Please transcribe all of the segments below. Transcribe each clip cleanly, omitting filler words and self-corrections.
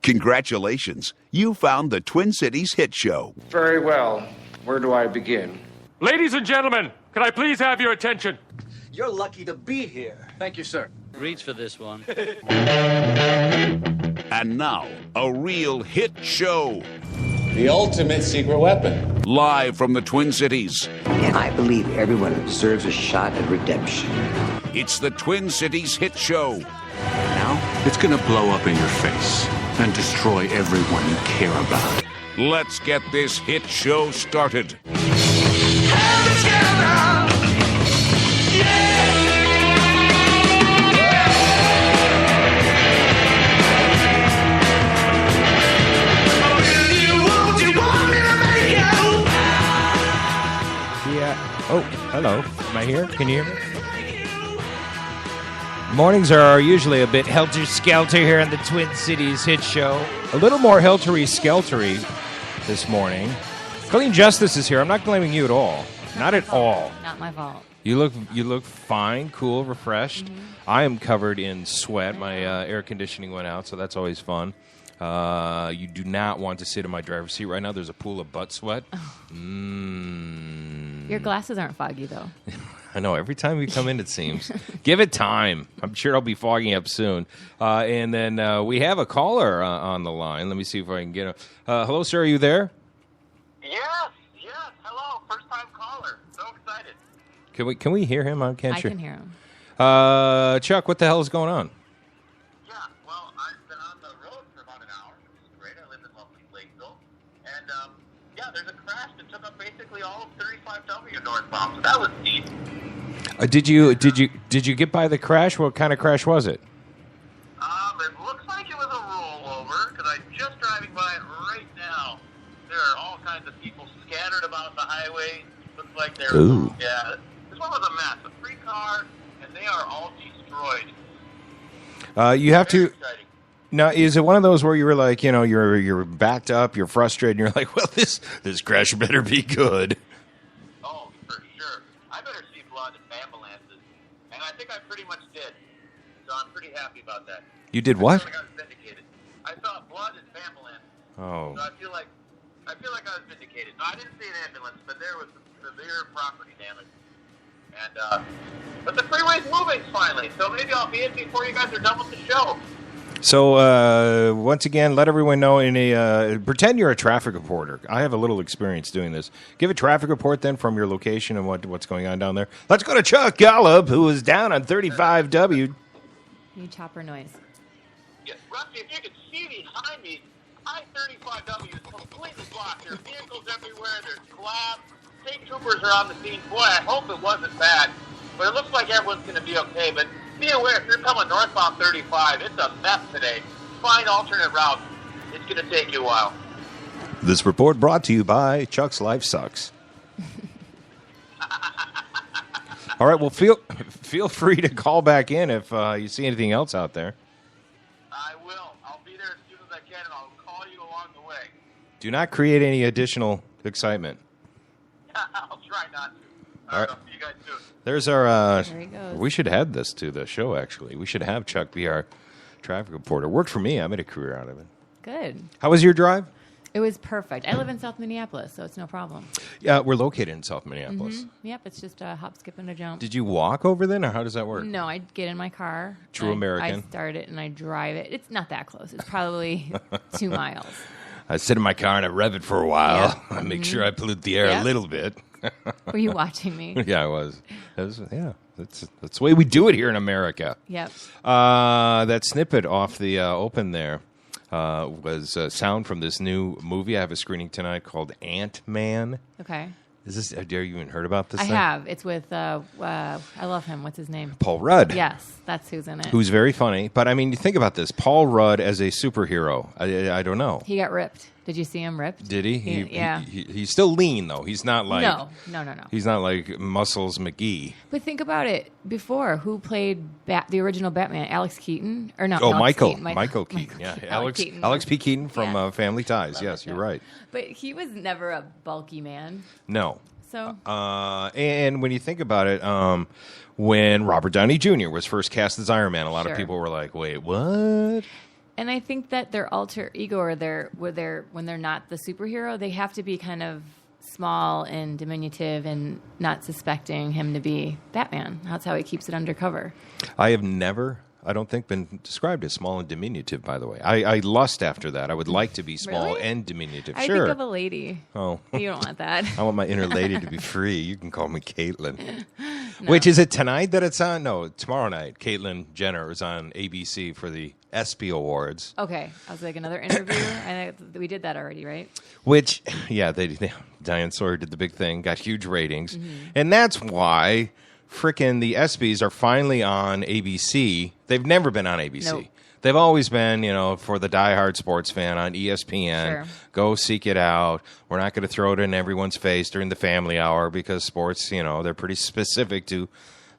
Congratulations. You found the Twin Cities Hit Show. Very well. Where do I begin? Ladies and gentlemen, can I please have your attention? You're lucky to be here. Thank you, sir. Reach for this one. And now, a real hit show. The ultimate secret weapon. Live from the Twin Cities. And I believe everyone deserves a shot at redemption. It's the Twin Cities Hit Show. Now, it's gonna blow up in your face and destroy everyone you care about. Let's get this hit show started. Oh, hello. Am I here? Can you hear me? Mornings are usually a bit helter-skelter here on the Twin Cities Hit Show. A little more heltery-skeltery this morning. Colleen Justice is here. I'm not blaming you at all. Not at all. Not my fault. You look fine, cool, refreshed. Mm-hmm. I am covered in sweat. My air conditioning went out, so that's always fun. You do not want to sit in my driver's seat right now. There's a pool of butt sweat. Your glasses aren't foggy, though. I know. Every time we come in, it seems. Give it time. I'm sure I'll be fogging up soon. And then we have a caller on the line. Let me see if I can get him. Hello, sir. Are you there? Yes. Hello. First-time caller. So excited. Can we hear him? I can hear him. Chuck, what the hell is going on? Yeah, well, I've been on the road for about an hour, which is great. I live in lovely Lakeville. And, there's a crash that took up basically all of 35W northbound. So that was neat. Did you get by the crash? What kind of crash was it? It looks like it was a rollover, because I'm just driving by it right now. There are all kinds of people scattered about the highway. Looks like they're... Ooh. Yeah, this one was a mess. A free car, and they are all destroyed. You have Very to... exciting. Now, is it one of those where you were like, you're backed up, you're frustrated, and you're like, well, this crash better be good? Oh, for sure. I better see blood and ambulances. And I think I pretty much did. So I'm pretty happy about that. You did what? I feel like I was vindicated. I saw blood and ambulance. Oh. So I feel like I was vindicated. No, I didn't see an ambulance, but there was some severe property damage. And but the freeway's moving finally, so maybe I'll be in before you guys are done with the show. So, once again, let everyone know pretend you're a traffic reporter. I have a little experience doing this. Give a traffic report then from your location and what's going on down there. Let's go to Chuck Golub, who is down on 35W. You chopper noise. Yes, Rusty, if you could see behind me, I-35W is completely blocked. There are vehicles everywhere. There's collapse. State troopers are on the scene. Boy, I hope it wasn't bad. But it looks like everyone's going to be okay. But be aware, if you're coming northbound 35, it's a mess today. Find alternate routes. It's going to take you a while. This report brought to you by Chuck's Life Sucks. All right, well, feel free to call back in if you see anything else out there. I will. I'll be there as soon as I can, and I'll call you along the way. Do not create any additional excitement. I'll try not to. All right. I'll see you guys soon. There's our... There he goes. We should add this to the show, actually. We should have Chuck be our traffic reporter. Worked for me. I made a career out of it. Good. How was your drive? It was perfect. I live in South Minneapolis, so it's no problem. Yeah, we're located in South Minneapolis. Mm-hmm. Yep, it's just a hop, skip, and a jump. Did you walk over then, or how does that work? No, I get in my car. True American. I start it and I drive it. It's not that close. It's probably 2 miles. I sit in my car and I rev it for a while. Yeah. I make sure I pollute the air a little bit. Were you watching me? Yeah, I was. Yeah, that's the way we do it here in America. Yep. That snippet off the open there was sound from this new movie. I have a screening tonight called Ant-Man. Okay. Have you even heard about this I thing? have. It's with, I love him. What's his name? Paul Rudd. Yes, that's who's in it. Who's very funny. But, I mean, you think about this. Paul Rudd as a superhero. I don't know. He got ripped. Did you see him ripped? Did he? Yeah. He's still lean, though. He's not like... No. He's not like Muscles McGee. But think about it. Before, who played the original Batman? Alex Keaton? Or not? Oh, Alex Michael. Keaton. Michael Keaton. Yeah. Keaton. Alex P. Keaton from Family Ties. Love Yes, it, you're yeah. right. But he was never a bulky man. No. So... and when you think about it, when Robert Downey Jr. was first cast as Iron Man, a lot of people were like, wait, what? And I think that their alter ego or when they're not the superhero, they have to be kind of small and diminutive and not suspecting him to be Batman. That's how he keeps it undercover. I have never, I don't think, been described as small and diminutive, by the way. I lust after that. I would like to be small Really? and diminutive. I Sure. think of a lady. Oh. You don't want that. I want my inner lady to be free. You can call me Caitlyn. Which, is it tonight that it's on? No, tomorrow night. Caitlyn Jenner is on ABC for the ESPY Awards. Okay. I was like, another interview? We did that already, right? Which, yeah, Diane Sawyer did the big thing, got huge ratings. Mm-hmm. And that's why frickin' the ESPYs are finally on ABC. They've never been on ABC. Nope. They've always been, for the diehard sports fan on ESPN. Sure. Go seek it out. We're not going to throw it in everyone's face during the family hour because sports, they're pretty specific to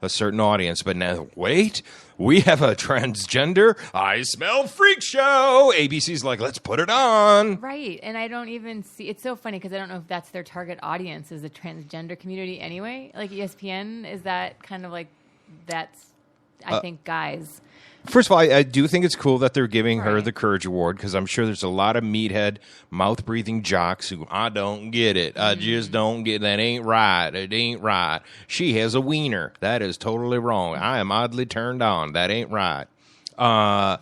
a certain audience. But now, wait, we have a transgender I Smell Freak show. ABC's like, let's put it on. Right. And I don't even see, it's so funny because I don't know if that's their target audience is the transgender community anyway. Like ESPN, is that kind of like, that's, I think, guys. First of all, I do think it's cool that they're giving her Right. the Courage Award because I'm sure there's a lot of meathead, mouth-breathing jocks who, I don't get it. I just don't get that. Ain't right. It ain't right. She has a wiener. That is totally wrong. I am oddly turned on. That ain't right. But,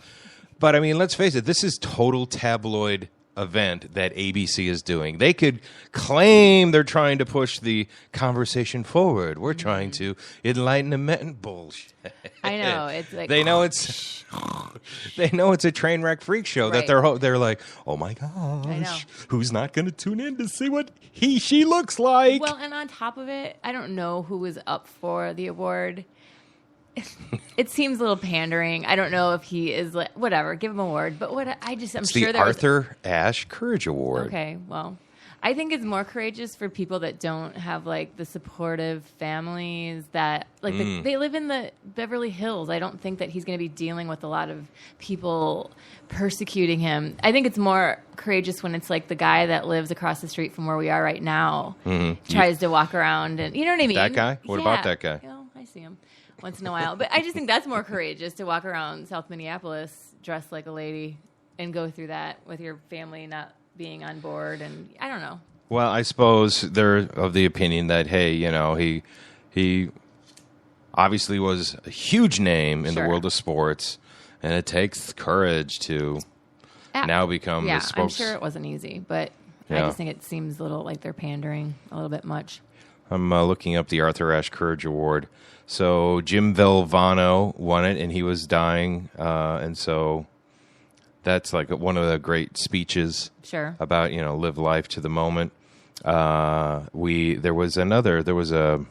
I mean, let's face it. This is total tabloid event that ABC is doing. They could claim they're trying to push the conversation forward. We're trying to enlighten the men. Bullshit. I know. It's like, They know it's a train wreck freak show that they're like, oh my know. gosh, who's not going to tune in to see what she looks like? well, and on top of it, I don't know who was up for the award. It seems a little pandering. I don't know if he is like, whatever, give him an award. But I'm it's sure the there Arthur Ashe Courage Award. Okay, well, I think it's more courageous for people that don't have like the supportive families that like they live in the Beverly Hills. I don't think that he's going to be dealing with a lot of people persecuting him. I think it's more courageous when it's like the guy that lives across the street from where we are right now tries to walk around and you know what I mean. That guy? What about that guy? You know, I see him once in a while, but I just think that's more courageous to walk around South Minneapolis dressed like a lady and go through that with your family not being on board, and I don't know. Well, I suppose they're of the opinion that, hey, he obviously was a huge name in the world of sports, and it takes courage to now become the spokes. I'm sure it wasn't easy, but I just think it seems a little like they're pandering a little bit much. I'm looking up the Arthur Ashe Courage Award. So Jim Valvano won it, and he was dying, and so that's like one of the great speeches about live life to the moment. There was a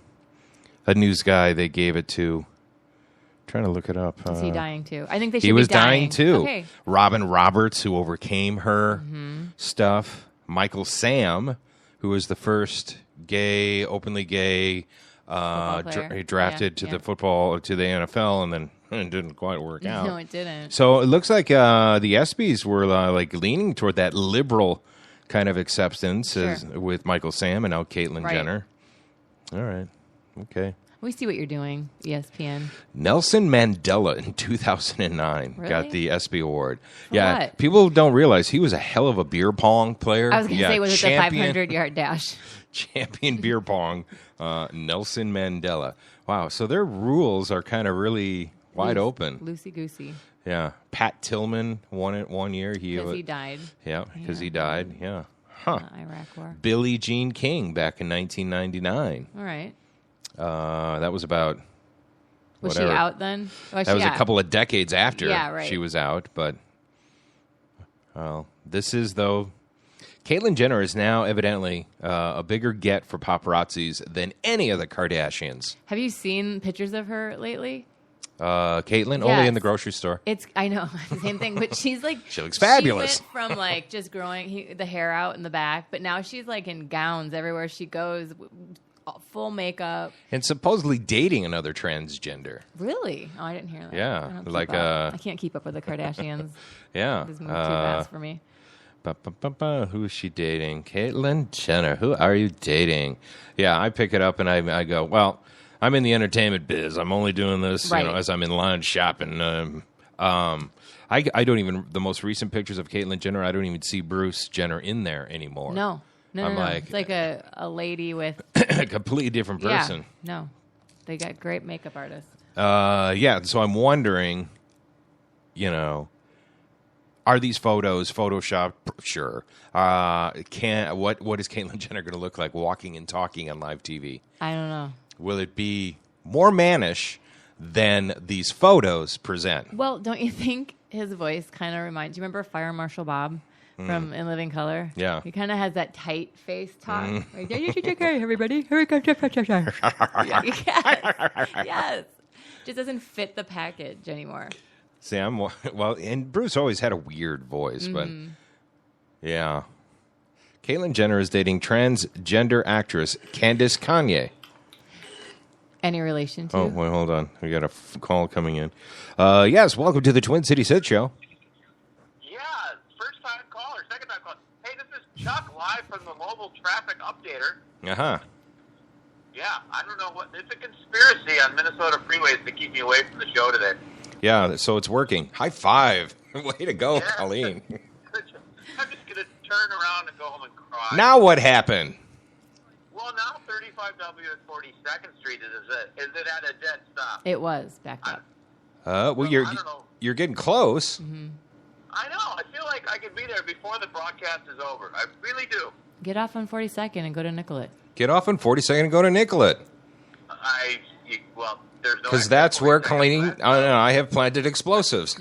news guy they gave it to. I'm trying to look it up. Is he dying too? I think they should he was be dying too. Okay. Robin Roberts, who overcame her stuff. Michael Sam, who was the first openly gay, drafted to the NFL, and then it didn't quite work out. No, it didn't. So it looks like the ESPYs were like leaning toward that liberal kind of acceptance with Michael Sam and now Caitlyn Jenner. All right. Okay. We see what you're doing, ESPN. Nelson Mandela in 2009 Really? got the ESPY Award. For yeah, what? people don't realize he was a hell of a beer pong player. I was going to say, was it the 500-yard dash? Champion beer pong, Nelson Mandela. Wow, so their rules are kind of really wide open. Loosey-goosey. Yeah. Pat Tillman won it one year. Because he died. Yeah, because he died. Yeah. Huh. Iraq War. Billie Jean King back in 1999. All right. That was about... Was whatever. she out then? That was a couple of decades after she was out, but... Well, this is, though... Caitlyn Jenner is now evidently a bigger get for paparazzis than any of the Kardashians. Have you seen pictures of her lately? Caitlyn, Yes. only in the grocery store. I know, same thing, but she's like... She looks fabulous. She went from like just growing the hair out in the back, but now she's like in gowns everywhere she goes, full makeup. And supposedly dating another transgender. Really? Oh, I didn't hear that. Yeah, I don't keep like, up. I can't keep up with the Kardashians. Yeah. This moved too fast for me. Who is she dating? Caitlyn Jenner. Who are you dating? Yeah, I pick it up and I go, well, I'm in the entertainment biz. I'm only doing this as I'm in line shopping. I don't even, the most recent pictures of Caitlyn Jenner, I don't even see Bruce Jenner in there anymore. No. I'm No. like, It's like a lady with... a completely different person. Yeah, no. They got great makeup artists. Yeah, so I'm wondering, are these photos Photoshopped? Sure. What is Caitlyn Jenner going to look like walking and talking on live TV? I don't know. Will it be more mannish than these photos present? Well, don't you think his voice kind of reminds... Do you remember Fire Marshal Bob from In Living Color? Yeah. He kind of has that tight face talk. Like, you should take care, everybody. Here we go. Yes. Just doesn't fit the package anymore. See, and Bruce always had a weird voice, but yeah. Caitlyn Jenner is dating transgender actress Candice Kanye. Any relation to? Oh, wait, hold on. We got a call coming in. Yes, welcome to the Twin Cities Hit Show. Yeah, first time caller, second time caller. Hey, this is Chuck live from the mobile traffic updater. Uh-huh. Yeah, I don't know what. It's a conspiracy on Minnesota freeways to keep me away from the show today. Yeah, so it's working. High five. Way to go, Colleen. I'm just going to turn around and go home and cry. Now what happened? Well, now 35W and 42nd Street is it at a dead stop? It was backed up. Well, I don't know. you're getting close. I know. I feel like I could be there before the broadcast is over. I really do. Get off on 42nd and go to Nicollet. Get off on 42nd and go to Nicollet. Well, there's no... Because that's where Colleen, I have planted explosives.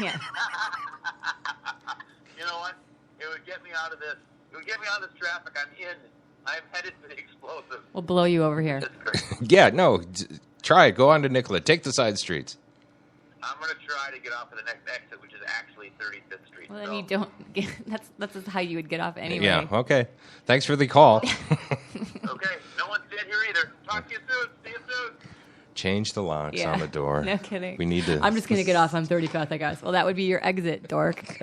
Yeah. You know what? It would get me out of this. It would get me out of this traffic. I'm headed for the explosives. We'll blow you over here. Yeah, no, try it. Go on to Nicollet. Take the side streets. I'm going to try to get off of the next exit, which is actually 35th Street. Well, then you don't get... That's how you would get off anyway. Yeah, okay. Thanks for the call. Okay, no one's dead here either. Talk to you soon. See you soon. Change the locks on the door. No kidding. We need to... I'm just going to get off on 35th, I guess. Well, that would be your exit, dork.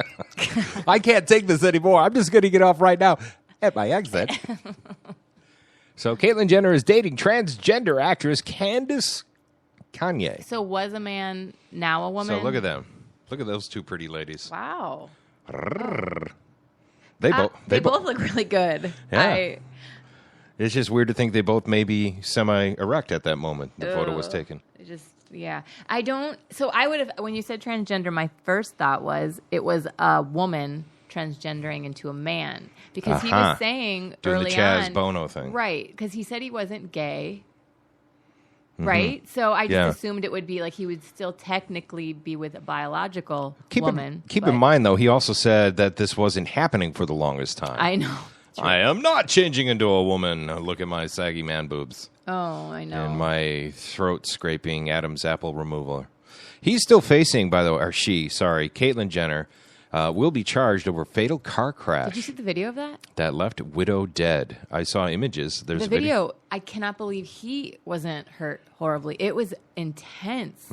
I can't take this anymore. I'm just going to get off right now at my exit. So Caitlyn Jenner is dating transgender actress Candice Kanye. So was a man, now a woman? So look at them. Look at those two pretty ladies. Wow. They both look really good. Yeah. It's just weird to think they both may be semi-erect at that moment the photo was taken. I don't... So I would have... When you said transgender, my first thought was it was a woman transgendering into a man. Because he was saying doing early the Chaz on... Bono thing. Right. Because he said he wasn't gay. Right? So I just assumed it would be like he would still technically be with a biological woman. Keep in mind, though, he also said that this wasn't happening for the longest time. I know. I am not changing into a woman. Look at my saggy man boobs. Oh, I know. And my throat-scraping Adam's apple removal. He's still facing, by the way, or she, sorry, Caitlyn Jenner, will be charged over fatal car crash. Did you see the video of that? That left widow dead. I saw images. There's the a video. I cannot believe he wasn't hurt horribly. It was intense.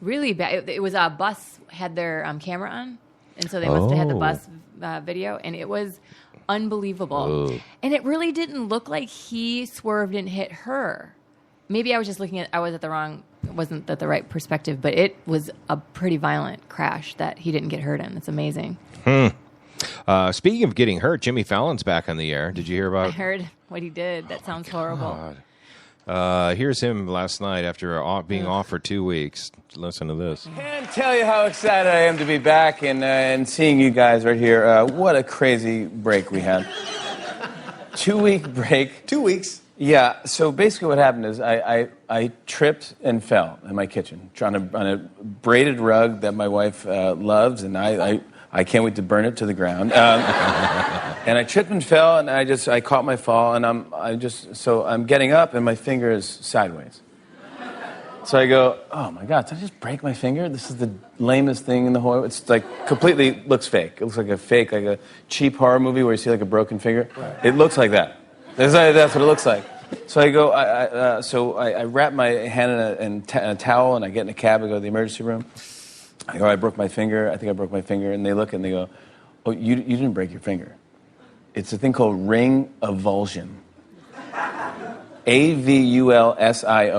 Really bad. It was a bus had their camera on, and so they must have had the bus video, and it was unbelievable. And it really didn't look like he swerved and hit her. Maybe I was just wasn't that the right perspective, but it was a pretty violent crash that he didn't get hurt in. It's amazing. Speaking of getting hurt, Jimmy Fallon's back on the air. Did you hear about? I heard what he did. That sounds horrible. Here's him last night after being off for 2 weeks. Listen to this. Can't tell you how excited I am to be back and seeing you guys right here. What a crazy break we had. 2-week break. 2 weeks. Yeah, so basically what happened is I tripped and fell in my kitchen on a braided rug that my wife loves, and I can't wait to burn it to the ground. And I tripped and fell, and I caught my fall, and I'm getting up, and my finger is sideways. So I go, oh my God, did I just break my finger? This is the lamest thing in the whole... It's like completely looks fake. It looks like a cheap horror movie where you see like a broken finger. Right. It looks like that. That's what it looks like. So I go, I wrap my hand in a towel, and I get in a cab, I go to the emergency room. I go, I broke my finger. I think I broke my finger. And they look and they go, oh, you didn't break your finger. It's a thing called ring avulsion. Avulsion.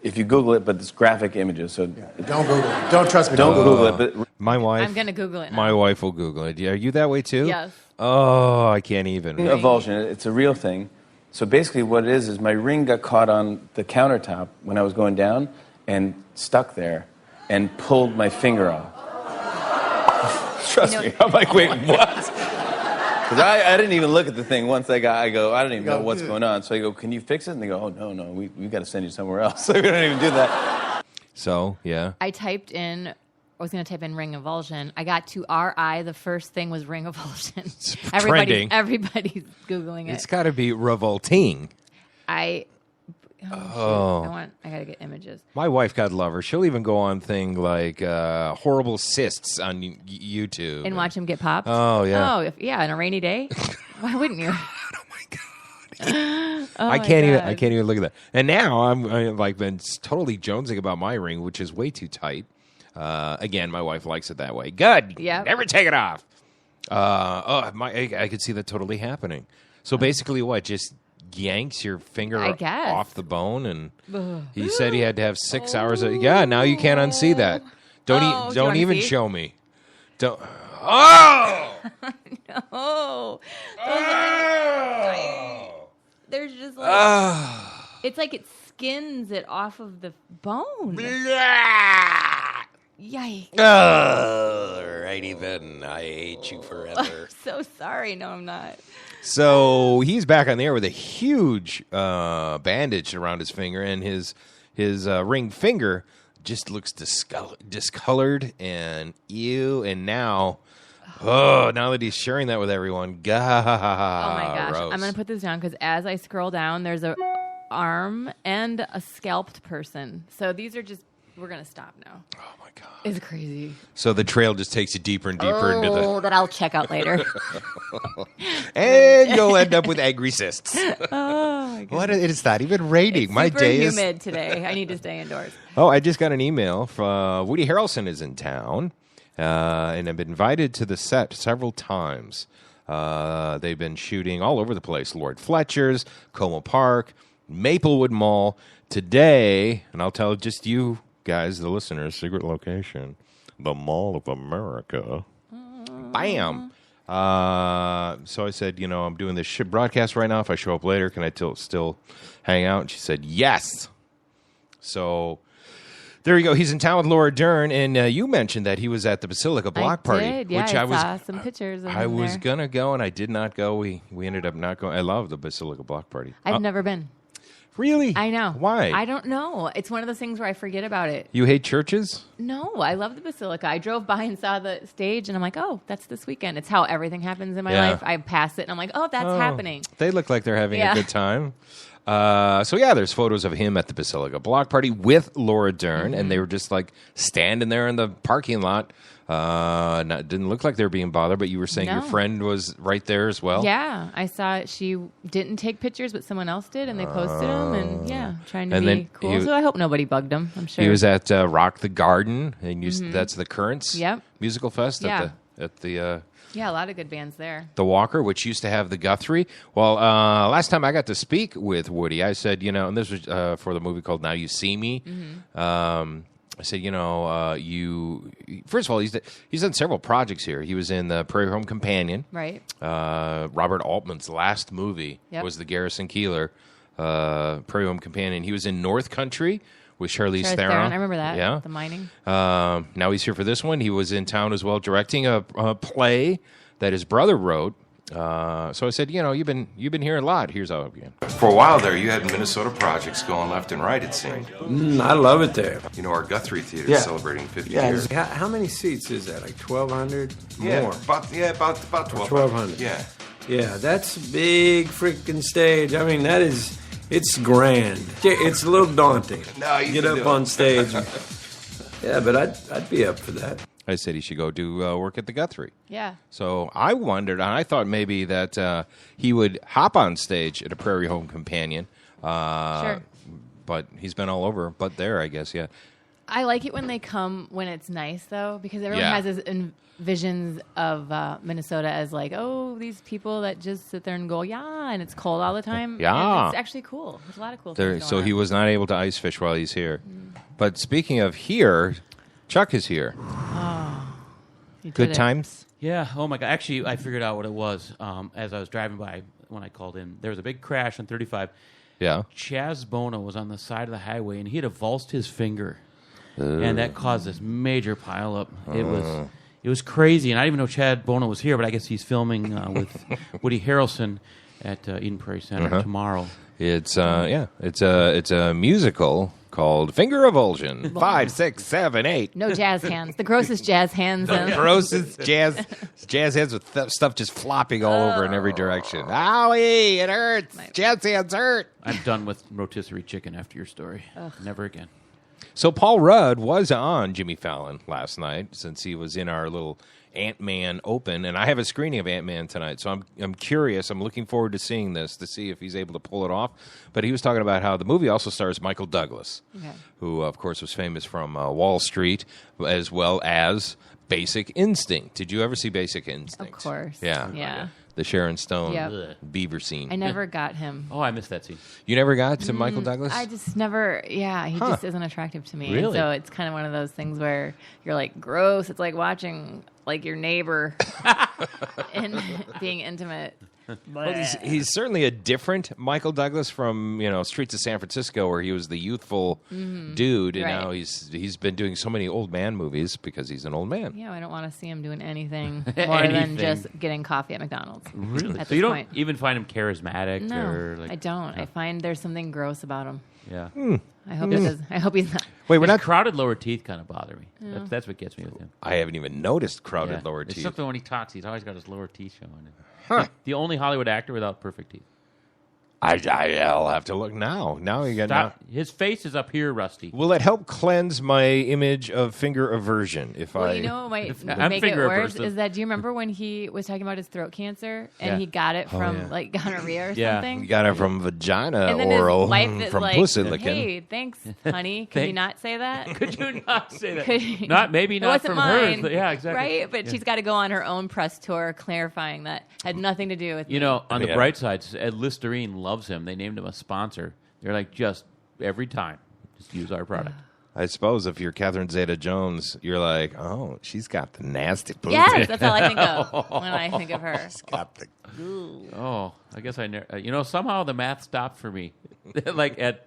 If you Google it, but it's graphic images. So Don't Google it. Don't trust me. don't Google it. But My wife. I'm gonna Google it now. My wife will Google it. Are you that way too? Yes. Oh, I can't even. avulsion, it's a real thing. So basically, what it is my ring got caught on the countertop when I was going down and stuck there, and pulled my finger off. Trust me. I'm like, wait, what? Because I didn't even look at the thing once I go, I don't even know what's going on. So I go, can you fix it? And they go, oh, no, we've got to send you somewhere else. So we don't even do that. So, yeah. I was going to type in ring avulsion. I got to RI. The first thing was ring avulsion. Trending. Everybody's Googling it. It's got to be revolting. I got to get images. My wife, God love her, she'll even go on thing like horrible cysts on YouTube. And watch him get popped? Oh, yeah. Oh, on a rainy day? Why wouldn't you? I can't even look at that. And now I'm like been totally jonesing about my ring, which is way too tight. Again, my wife likes it that way. Good. Yeah. Never take it off. I could see that totally happening. So basically, what? Just yanks your finger off the bone, and he said he had to have 6 hours. Now you can't unsee that. Don't even show me. Don't. Oh. No. There's just like it's like it skins it off of the bone. Yikes. Alrighty then. I hate you forever. So sorry. No, I'm not. So he's back on the air with a huge bandage around his finger, and his ring finger just looks discolored and ew. And now that he's sharing that with everyone, God. Oh my gosh. I'm going to put this down because as I scroll down, there's a arm and a scalped person. So these are just, we're going to stop now. Oh my God. It's crazy. So the trail just takes you deeper and deeper into the... that I'll check out later. And you'll end up with angry cysts. Oh my God. What? It's not even raining. It's my super day is... humid today. I need to stay indoors. Oh, I just got an email from Woody Harrelson is in town. And I've been invited to the set several times. They've been shooting all over the place. Lord Fletcher's, Como Park, Maplewood Mall. Today, and I'll tell just you guys, the listeners, secret location, the Mall of America. Bam! So I said, I'm doing this broadcast right now. If I show up later, can I still hang out? And she said, yes. So... there you go. He's in town with Laura Dern, and you mentioned that he was at the Basilica Block Party. Did. Yeah, which I saw some pictures of him I was there. going to go, and I did not go. We ended up not going. I love the Basilica Block Party. I've never been. Really? I know. Why? I don't know. It's one of those things where I forget about it. You hate churches? No, I love the Basilica. I drove by and saw the stage, and I'm like, oh, that's this weekend. It's how everything happens in my life. I pass it, and I'm like, oh, that's happening. They look like they're having a good time. There's photos of him at the Basilica Block Party with Laura Dern, and they were just like standing there in the parking lot. Didn't look like they were being bothered, but you were saying your friend was right there as well? Yeah, I saw she didn't take pictures, but someone else did, and they posted them, and trying to be cool. So I hope nobody bugged him, I'm sure. He was at Rock the Garden, and that's the Currents Musical Fest at the a lot of good bands there. The Walker, which used to have the Guthrie. Well, last time I got to speak with Woody, I said, and this was for the movie called Now You See Me. I said, first of all, he's done several projects here. He was in the Prairie Home Companion. Right. Robert Altman's last movie was the Garrison Keillor Prairie Home Companion. He was in North Country with Charlize Theron. I remember that. Yeah. The mining. Now he's here for this one. He was in town as well, directing a play that his brother wrote. So I said, you've been here a lot. Here's how it began. For a while there, you had Minnesota projects going left and right, it seemed. I love it there. Our Guthrie Theater is celebrating 50 years. How many seats is that? Like 1,200? More. About 1,200. 1,200. Yeah. Yeah, that's a big freaking stage. I mean, it's grand. It's a little daunting. No, you get up on stage. Yeah, but I'd be up for that. I said he should go do work at the Guthrie. Yeah. So I wondered, and I thought maybe that he would hop on stage at a Prairie Home Companion. Sure. But he's been all over, but there, I guess, yeah. I like it when they come when it's nice, though, because everyone has this visions of Minnesota as like, oh, these people that just sit there and go, yeah, and it's cold all the time. Yeah. And it's actually cool. There's a lot of cool things So going he on. was not able to ice fish while he's here. But speaking of here, Chuck is here. You Good did it. times? Yeah. Oh, my God. Actually, I figured out what it was as I was driving by when I called in. There was a big crash on 35. Yeah. Chaz Bono was on the side of the highway, and he had avulsed his finger. And that caused this major pileup. It was crazy, and I didn't even know Chad Bono was here, but I guess he's filming with Woody Harrelson at Eden Prairie Center tomorrow. It's it's a musical called Finger Avulsion. 5, 6, 7, 8. No jazz hands. The grossest jazz hands. Grossest jazz hands with stuff just flopping all over in every direction. Owie, it hurts. Jazz hands hurt. I'm done with rotisserie chicken after your story. Never again. So Paul Rudd was on Jimmy Fallon last night since he was in our little Ant-Man Open, and I have a screening of Ant-Man tonight, so I'm curious. I'm looking forward to seeing this to see if he's able to pull it off. But he was talking about how the movie also stars Michael Douglas, who, of course, was famous from Wall Street, as well as Basic Instinct. Did you ever see Basic Instinct? Of course. Yeah. The Sharon Stone Yep. beaver scene. I never got him. Oh, I missed that scene. You never got to Michael Douglas? I just never, he just isn't attractive to me. Really? So it's kind of one of those things where you're like, gross. It's like watching like your neighbor and being intimate. Well, he's certainly a different Michael Douglas from Streets of San Francisco, where he was the youthful dude, and now he's been doing so many old man movies because he's an old man. Yeah, I don't want to see him doing anything more than just getting coffee at McDonald's. Really? At So this you don't point. even find him charismatic? No, or like, I don't. No. I find there's something gross about him. Yeah. I hope he does. I hope he's not. Wait, we're His not. crowded lower teeth kind of bother me. Yeah. That's what gets me with him. I haven't even noticed crowded Yeah. lower It's teeth. something when he talks, he's always got his lower teeth showing. Huh. The only Hollywood actor without perfect teeth. I'll have to look now. Now you got. Stop. His face is up here, Rusty. Will it help cleanse my image of finger aversion if Well, I? you know what might I'm make it finger worse aversive. is that, do you remember when he was talking about his throat cancer and Yeah. he got it from yeah. like gonorrhea or Yeah. something? You got it from vagina And then oral, his wife is from like, pussy licking. hey, thanks, honey. Could you not say that? Could you not say that? Could you- Maybe It not wasn't from mine, hers. But yeah, exactly. Right? But she's got to go on her own press tour clarifying that had nothing to do with You me. know, on the Yeah. bright side, Listerine loves him. They named him a sponsor. They're like, just every time, just use our product. I suppose if you're Catherine Zeta-Jones, you're like, oh, she's got the nasty pussy. Yes, that's all I think of when I think of her. Got the Oh, I guess I never. Somehow the math stopped for me, like at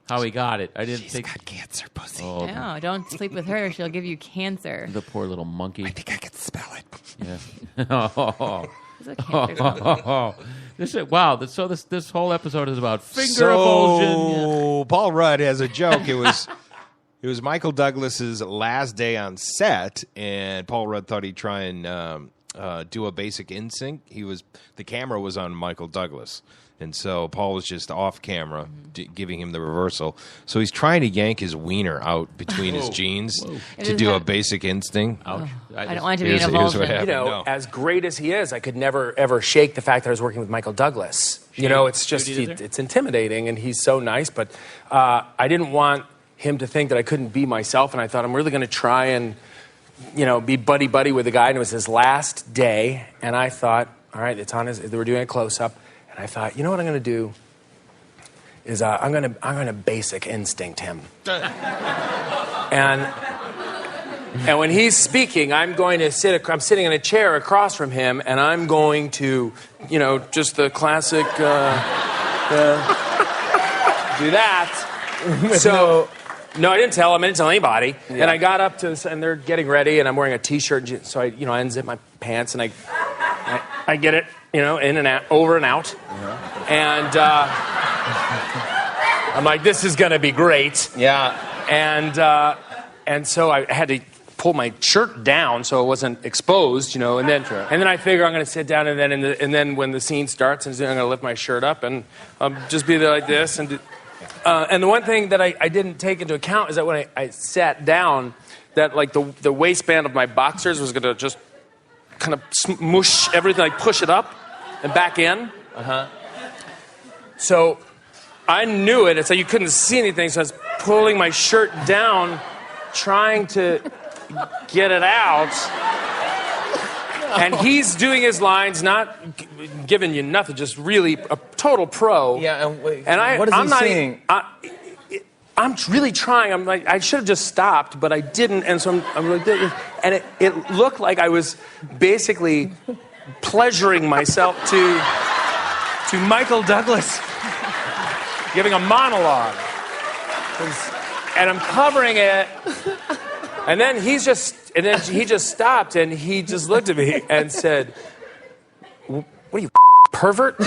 how he got it. I didn't She's think. got cancer pussy. Oh, No, don't sleep with her. She'll give you cancer. the poor little monkey. I think I can spell it. Yeah. Oh. It's a cancer cell. This whole episode is about finger avulsion. So Paul Rudd has a joke. It was Michael Douglas's last day on set, and Paul Rudd thought he'd try and do a Basic Instinct. The camera was on Michael Douglas, and so Paul was just off camera giving him the reversal. So he's trying to yank his wiener out between his jeans to do a Basic Instinct. Ouch. I don't want it to be an Here's what avulsion. happened. You know, as great as he is, I could never ever shake the fact that I was working with Michael Douglas. You know, it's just it's intimidating, and he's so nice. But I didn't want him to think that I couldn't be myself, and I thought I'm really going to try and be buddy buddy with the guy. And it was his last day, and I thought, all right, it's on his. They were doing a close up, and I thought, you know what I'm going to do is I'm going to Basic Instinct him, and when he's speaking, I'm sitting in a chair across from him, and I'm going to, just the classic, do that. So, no, I didn't tell him. I didn't tell anybody. Yeah. And I got up and they're getting ready, and I'm wearing a T-shirt. So I unzip my pants, and I get it, in and out, over and out. And I'm like, this is going to be great. Yeah. And so I had to pull my shirt down so it wasn't exposed, and then I figure I'm going to sit down, and then when the scene starts, I'm going to lift my shirt up and just be there like this. And the one thing that I didn't take into account is that when I sat down, that like the waistband of my boxers was going to just kind of smush everything, like push it up and back in. So I knew it. It's like you couldn't see anything, so I was pulling my shirt down trying to get it out. And he's doing his lines, not giving you nothing, just really a total pro. Yeah, and what is he saying? I'm really trying. I'm like, I should have just stopped, but I didn't. And so I'm like, and it looked like I was basically pleasuring myself to Michael Douglas giving a monologue. And I'm covering it. And then he just stopped and he just looked at me and said, "What are you, pervert?"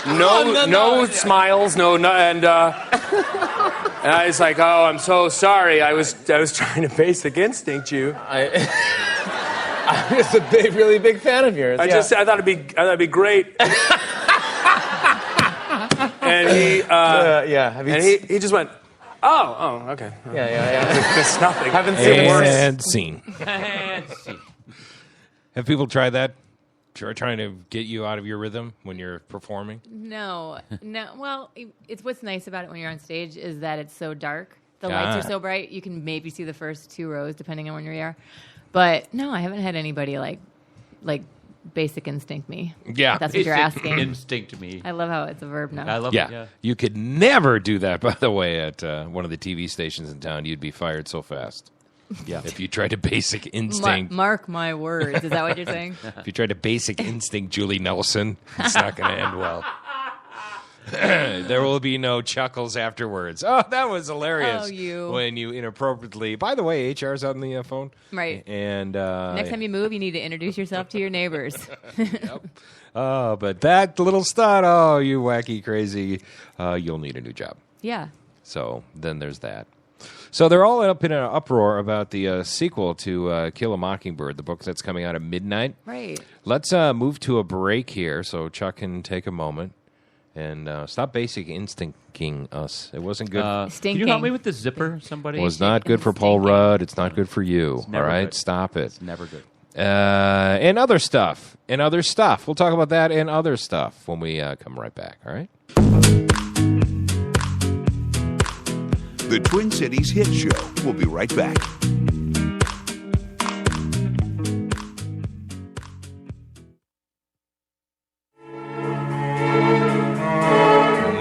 No smiles, no, and I was like, "Oh, I'm so sorry. I was trying to Basic Instinct you." I was a really big fan of yours. I thought it'd be great. And he just went, "Oh, okay." Yeah. It's nothing. Haven't seen worse. And scene. Have people tried that? Trying to get you out of your rhythm when you're performing? No. Well, it's what's nice about it when you're on stage is that it's so dark. The lights are so bright, you can maybe see the first 2 rows depending on when you are. But no, I haven't had anybody like Basic Instinct me. Yeah. If that's what you're asking. Instinct me. I love how it's a verb now. I love it. Yeah. You could never do that, by the way, at one of the TV stations in town. You'd be fired so fast. Yeah. If you tried to Basic Instinct. Mark my words. Is that what you're saying? If you tried to Basic Instinct Julie Nelson, it's not going to end well. There will be no chuckles afterwards. Oh, that was hilarious. Oh, you. When you inappropriately... By the way, HR's on the phone. Right. And next time you move, you need to introduce yourself to your neighbors. Yep. Oh, but that little stunt, oh, you wacky crazy, you'll need a new job. Yeah. So then there's that. So they're all up in an uproar about the sequel to Kill a Mockingbird, the book that's coming out at midnight. Right. Let's move to a break here so Chuck can take a moment and stop Basic Instincting us. It wasn't good. Can you help me with the zipper, somebody? It was not good for Paul Rudd. It's not good for you. All right? Good. Stop it. It's never good. And other stuff. We'll talk about that and other stuff when we come right back. All right? The Twin Cities Hit Show. We'll be right back.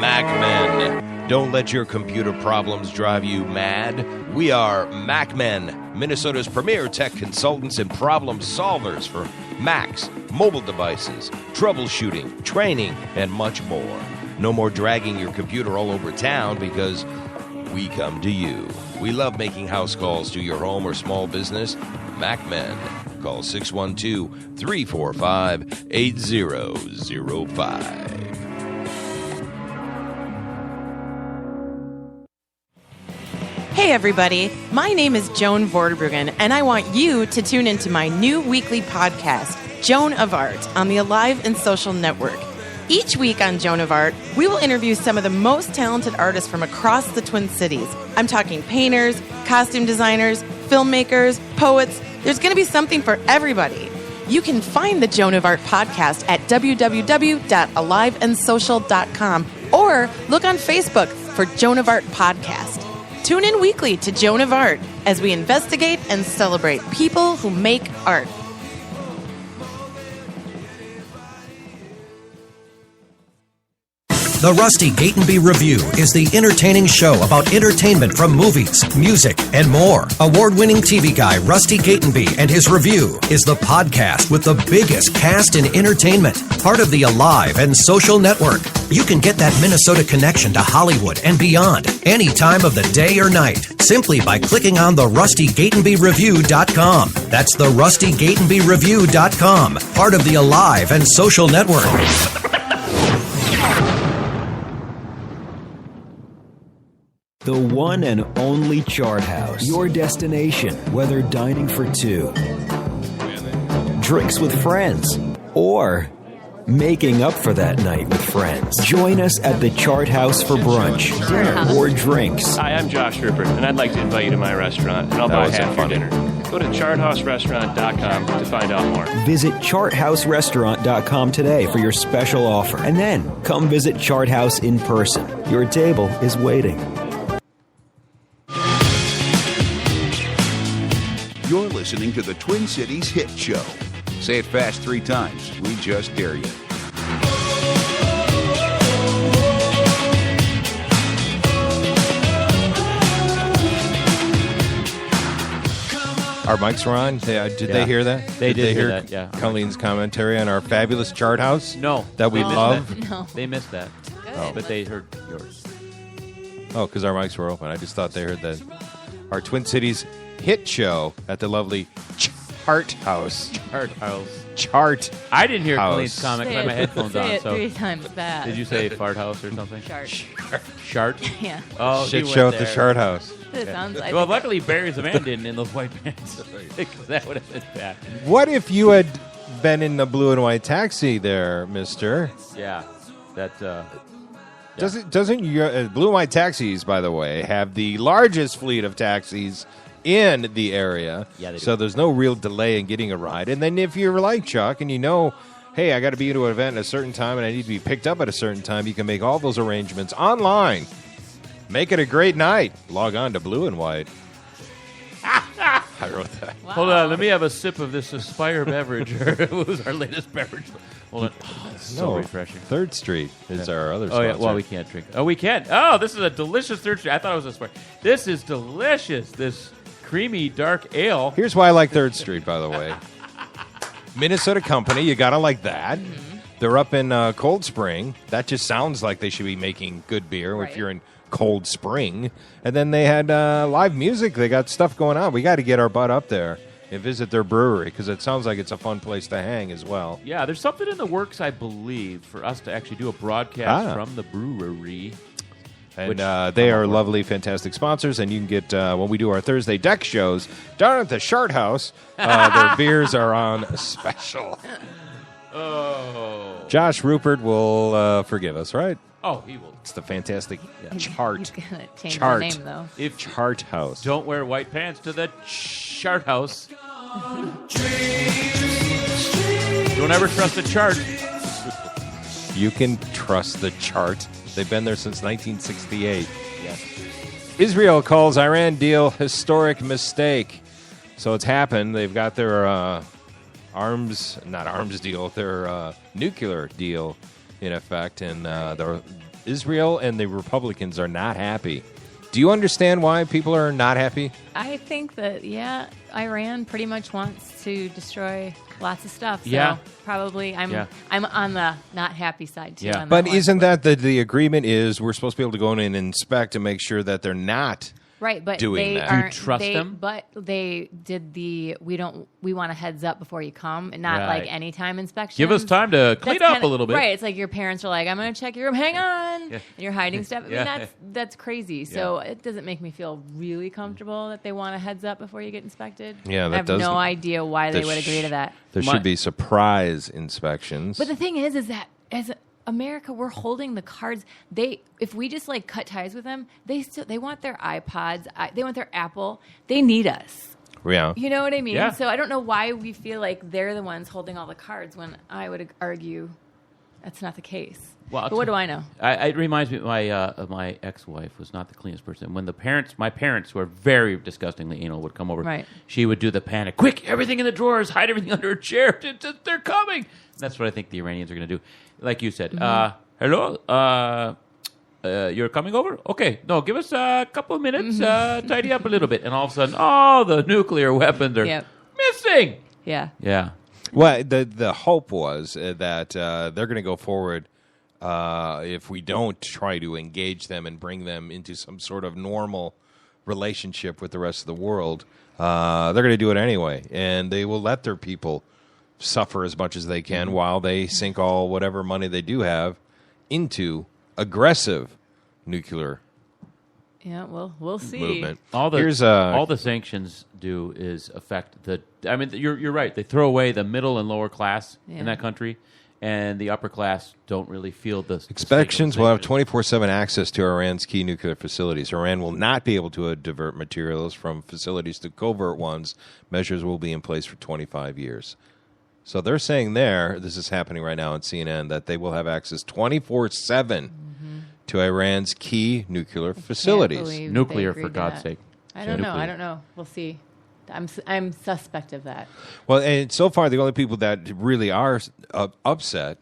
MacMen. Don't let your computer problems drive you mad. We are MacMen, Minnesota's premier tech consultants and problem solvers for Macs, mobile devices, troubleshooting, training, and much more. No more dragging your computer all over town because we come to you. We love making house calls to your home or small business. MacMen. Call 612-345-8005. Hey everybody, my name is Joan Vorderbruggen, and I want you to tune into my new weekly podcast, Joan of Art, on the Alive and Social Network. Each week on Joan of Art, we will interview some of the most talented artists from across the Twin Cities. I'm talking painters, costume designers, filmmakers, poets. There's going to be something for everybody. You can find the Joan of Art podcast at www.aliveandsocial.com or look on Facebook for Joan of Art Podcast. Tune in weekly to Joan of Art as we investigate and celebrate people who make art. The Rusty Gatenby Review is the entertaining show about entertainment from movies, music, and more. Award-winning TV guy Rusty Gatenby and his review is the podcast with the biggest cast in entertainment. Part of the Alive and Social Network. You can get that Minnesota connection to Hollywood and beyond any time of the day or night simply by clicking on the RustyGatenbyReview.com. That's the RustyGatenbyReview.com. Part of the Alive and Social Network. The one and only Chart House. Your destination, whether dining for two, drinks with friends, or making up for that night with friends. Join us at the Chart House for brunch, dinner, or drinks. Hi, I'm Josh Rupert, and I'd like to invite you to my restaurant, and I'll buy half your dinner. Go to charthouserestaurant.com to find out more. Visit charthouserestaurant.com today for your special offer. And then come visit Chart House in person. Your table is waiting. listening to the Twin Cities Hit Show. Say it fast 3 times. We just dare you. Our mics were on. Did they hear that? They did hear hear that, yeah. Colleen's commentary on our fabulous chart house? No. That we They missed love? that. No. They missed that. Good. But they heard yours. Oh, because our mics were open. I just thought they heard that. Our Twin Cities Hit Show at the lovely Chart House. Chart House. Chart. I didn't hear House. Colleen's comment because I had my headphones Say on. it So 3 times fast. did you say fart house or something? Shart. Shart? Yeah. Oh, Shit he show went at the there. Chart House. It sounds like Well, luckily Barry's a man didn't in those white pants. Because that would have been bad. What if you had been in the blue and white taxi there, mister? Yeah. That. Doesn't your blue and white taxis, by the way, have the largest fleet of taxis in the area? Yeah, they do. So there's no real delay in getting a ride. And then if you're like Chuck and you know, hey, I got to be to an event at a certain time and I need to be picked up at a certain time, you can make all those arrangements online. Make it a great night. Log on to Blue and White. I wrote that. Wow. Hold on, let me have a sip of this Aspire beverage. It was our latest beverage. Hold on. Oh, it's so refreshing. 3rd Street is our other Oh, sponsor. yeah. Well, we can't drink. Oh, we can. Oh, this is a delicious 3rd Street. I thought it was Aspire. This is delicious. This creamy dark ale. Here's why I like 3rd Street, by the way. Minnesota company, you got to like that. Mm-hmm. They're up in Cold Spring. That just sounds like they should be making good beer if you're in Cold Spring. And then they had live music. They got stuff going on. We got to get our butt up there and visit their brewery because it sounds like it's a fun place to hang as well. Yeah, there's something in the works, I believe, for us to actually do a broadcast from the brewery. And they are lovely, fantastic sponsors. And you can get, when we do our Thursday deck shows down at the Chart House, their beers are on special. Oh. Josh Rupert will forgive us, right? Oh, he will. It's the fantastic chart. He's gonna change chart. the name, though. If Chart House. Don't wear white pants to the Chart House. Don't ever trust a chart. You can trust the chart. They've been there since 1968. Yes. Israel calls Iran deal historic mistake. So it's happened. They've got their their nuclear deal in effect. And Israel and the Republicans are not happy. Do you understand why people are not happy? I think that, Iran pretty much wants to destroy lots of stuff. So Yeah. probably I'm on the not happy side, too. on But that one. isn't that the agreement is we're supposed to be able to go in and inspect and make sure that they're not Right, but doing they that. aren't. Do you trust they, them? But they did we want a heads up before you come, and not Right. like anytime inspection. Give us time to clean up a little bit. Right, it's like your parents are like, "I'm going to check your room. Hang on," Yeah. and you're hiding stuff. I mean, Yeah. that's crazy. So it doesn't make me feel really comfortable that they want a heads up before you get inspected. Yeah, that I have doesn't- no idea why they there would agree to that. There should be surprise inspections. But the thing is that as America, we're holding the cards. If we just like cut ties with them, they want their iPods, they want their Apple. They need us. Yeah. You know what I mean? Yeah. So I don't know why we feel like they're the ones holding all the cards when I would argue that's not the case. Well, but what do I know? It reminds me, my ex-wife was not the cleanest person. When my parents, who are very disgustingly anal, would come over, Right. she would do the panic. Quick, everything in the drawers, hide everything under a chair. They're coming. That's what I think the Iranians are going to do. Like you said, hello, you're coming over? Okay, no, give us a couple of minutes, tidy up a little bit. And all of a sudden, the nuclear weapons are missing. Yeah. Yeah. Well, the hope was that they're going to go forward if we don't try to engage them and bring them into some sort of normal relationship with the rest of the world. They're going to do it anyway, and they will let their people suffer as much as they can while they sink all whatever money they do have into aggressive nuclear Yeah, well, we'll see. movement. All Here's the sanctions do is affect the. I mean, you're right. They throw away the middle and lower class Yeah. in that country, and the upper class don't really feel the Inspections will have 24/7 access to Iran's key nuclear facilities. Iran will not be able to divert materials from facilities to covert ones. Measures will be in place for 25 years. So they're saying this is happening right now on CNN, that they will have access 24/7 to Iran's key nuclear facilities. believe Nuclear, they for agreed to God's that. sake. I don't know. Nuclear. I don't know. We'll see. I'm suspect of that. Well, and so far, the only people that really are upset,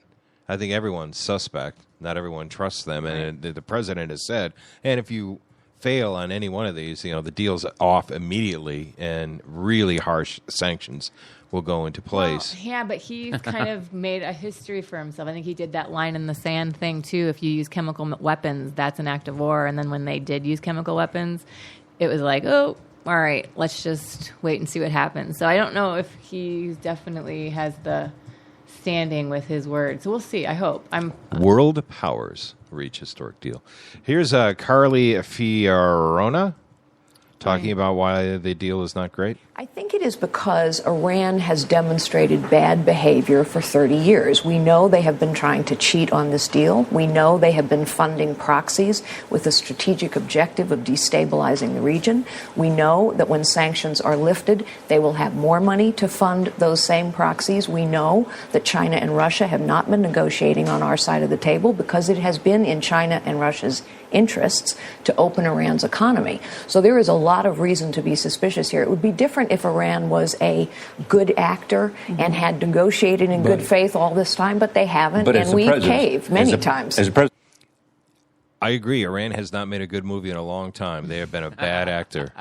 I think everyone's suspect. Not everyone trusts them. Right. And the president has said, and if you fail on any one of these, the deal's off immediately, and really harsh sanctions will go into place. Well, yeah, but he's kind of made a history for himself. I think he did that line in the sand thing, too. If you use chemical weapons, that's an act of war. And then when they did use chemical weapons, it was like, oh, all right, let's just wait and see what happens. So I don't know if he definitely has the standing with his word. So we'll see, I hope. World powers reach historic deal. Here's Carly Fiorona talking about why the deal is not great. I think it is because Iran has demonstrated bad behavior for 30 years. We know they have been trying to cheat on this deal. We know they have been funding proxies with the strategic objective of destabilizing the region. We know that when sanctions are lifted, they will have more money to fund those same proxies. We know that China and Russia have not been negotiating on our side of the table because it has been in China and Russia's interests to open Iran's economy. So there is a lot of reason to be suspicious here. It would be different if Iran was a good actor and had negotiated in good faith all this time, but they haven't, and we caved many times. I agree. Iran has not made a good movie in a long time. They have been a bad actor.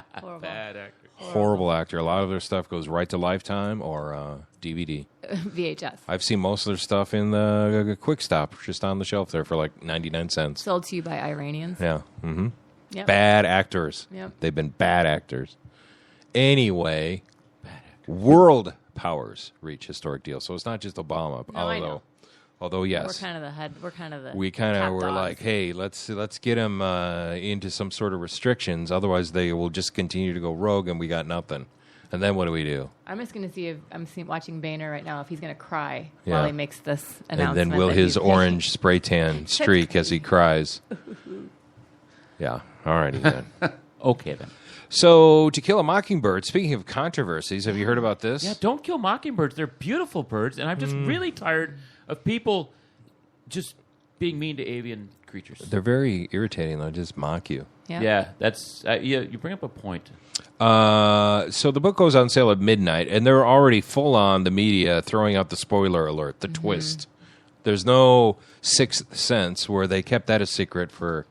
Bad actor. Horrible actor. A lot of their stuff goes right to Lifetime or DVD. VHS. I've seen most of their stuff in the Quick Stop, just on the shelf there for like 99 cents. Sold to you by Iranians. Yeah. Mm-hmm. Yep. Bad actors. Yep. They've been bad actors. Anyway, world powers reach historic deal. So it's not just Obama, although yes, we're kind of the head. We're kind of the. We kind of were dogs. like, hey, let's get them into some sort of restrictions. Otherwise, they will just continue to go rogue, and we got nothing. And then what do we do? I'm just going to see if watching Boehner right now if he's going to cry while he makes this announcement. And then will his orange spray tan streak as he cries? Yeah. All righty then. Okay then. So, To Kill a Mockingbird, speaking of controversies, have you heard about this? Yeah, don't kill mockingbirds. They're beautiful birds, and I'm just really tired of people just being mean to avian creatures. They're very irritating, though. Just mock you. Yeah, that's you bring up a point. So the book goes on sale at midnight, and they're already full on the media throwing out the spoiler alert, the twist. There's no Sixth Sense where they kept that a secret for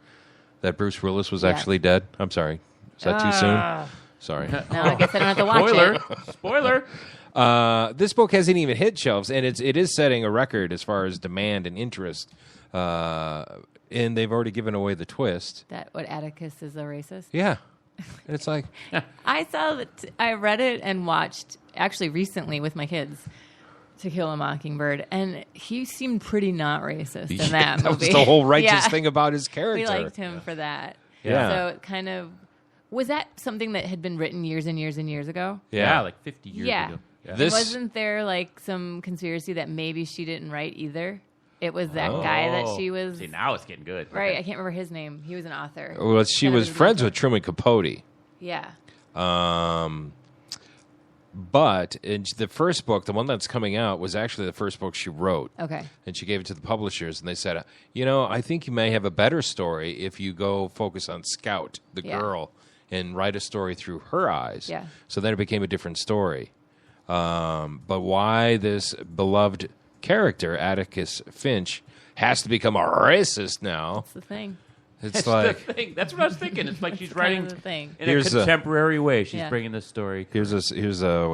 that Bruce Willis was actually dead. I'm sorry. Is that too soon? Sorry. No, I guess I don't have to watch it. Spoiler. This book hasn't even hit shelves, and it is setting a record as far as demand and interest. And they've already given away the twist. That what Atticus is a racist? Yeah. It's like I saw that. I read it and watched actually recently with my kids To Kill a Mockingbird, and he seemed pretty not racist in that movie. That was the whole righteous thing about his character. We liked him for that. Yeah. So it kind of was that something that had been written years and years and years ago? Yeah, like 50 years ago. Yeah. Wasn't there like some conspiracy that maybe she didn't write either? It was that guy that she was. See, now it's getting good. Right, I can't remember his name. He was an author. Well, she was friends with Truman Capote. Yeah. But in the first book, the one that's coming out, was actually the first book she wrote. Okay. And she gave it to the publishers, and they said, I think you may have a better story if you go focus on Scout, the girl, and write a story through her eyes. Yeah. So then it became a different story. But why this beloved character, Atticus Finch, has to become a racist now? That's the thing. It's That's like the thing. That's what I was thinking. It's like she's writing the thing. in a contemporary way. She's bringing this story. Here's what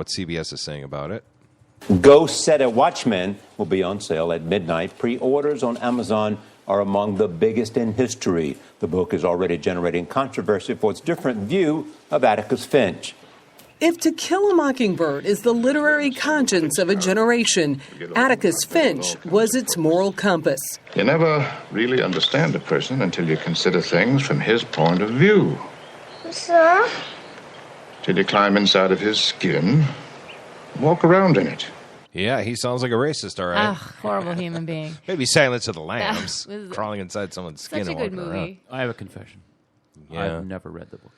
CBS is saying about it. Ghost Set at Watchmen will be on sale at midnight. Pre-orders on Amazon are among the biggest in history. The book is already generating controversy for its different view of Atticus Finch. If To Kill a Mockingbird is the literary conscience of a generation, Atticus Finch was its moral compass. You never really understand a person until you consider things from his point of view. Sir? Till you climb inside of his skin, walk around in it. Yeah, he sounds like a racist, all right. Horrible human being. Maybe Silence of the Lambs, was crawling inside someone's skin. Such a and good walking movie. around. I have a confession. Yeah. I've never read the book.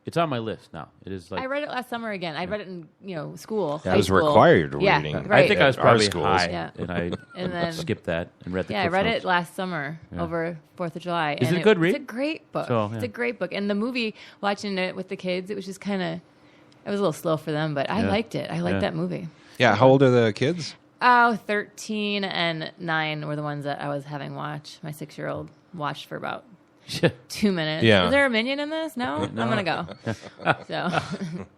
It's on my list now. It is like I read it last summer again. I read it in school. That high was school. required Yeah, reading. right. I think I was probably schools. high, and I then skipped that and read the Yeah, I Cliff read Notes. it last summer over 4th of July. Is and it a good read? It's a great book. So, yeah. It's a great book. And the movie, watching it with the kids, it was just kind of, It was a little slow for them, but I liked it. I liked that movie. Yeah, how old are the kids? 13 and 9 were the ones that I was having watch. My 6-year-old watched for about 2 minutes. Yeah. Is there a minion in this? No? No. I'm going to go. So.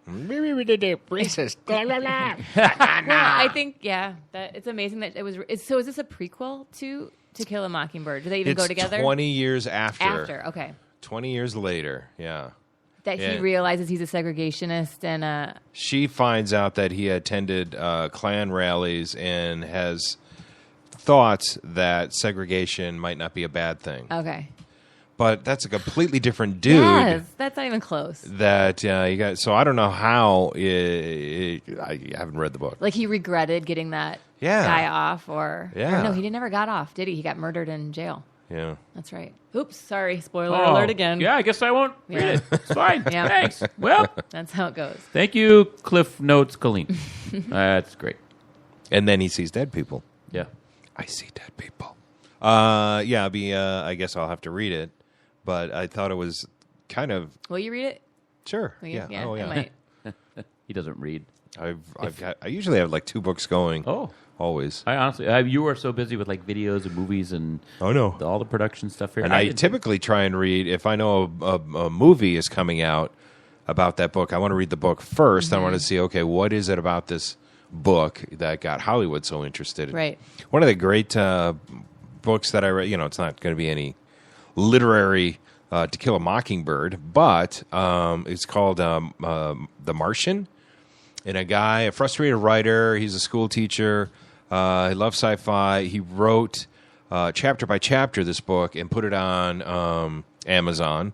Racist. Well, I think, that it's amazing that it was. So is this a prequel to Kill a Mockingbird? Do they even go together? 20 years after. After, okay. 20 years later, yeah. That he realizes he's a segregationist and She finds out that he attended Klan rallies and has thoughts that segregation might not be a bad thing. okay. But that's a completely different dude. Yes, that's not even close. That you got. So I don't know how. I haven't read the book. Like he regretted getting that guy off, or no, he never got off, did he? He got murdered in jail. Yeah, that's right. Oops, sorry, spoiler alert again. Yeah, I guess I won't read it. It's fine. Yeah. Thanks. Well, that's how it goes. Thank you, Cliff Notes, Colleen. That's great. And then he sees dead people. Yeah, I see dead people. Yeah, I guess I'll have to read it. But I thought it was kind of. Will you read it? Sure. Will you? Yeah. Oh, yeah. I might. He doesn't read. I usually have like 2 books going. Oh, always. I honestly, you are so busy with like videos and movies and all the production stuff here. And I typically try and read if I know a movie is coming out about that book. I want to read the book first. I want to see what is it about this book that got Hollywood so interested. Right. One of the great books that I read. It's not going to be any literary To Kill a Mockingbird, but it's called The Martian. And a frustrated writer, he's a school teacher, he loves sci-fi. He wrote chapter by chapter this book and put it on Amazon,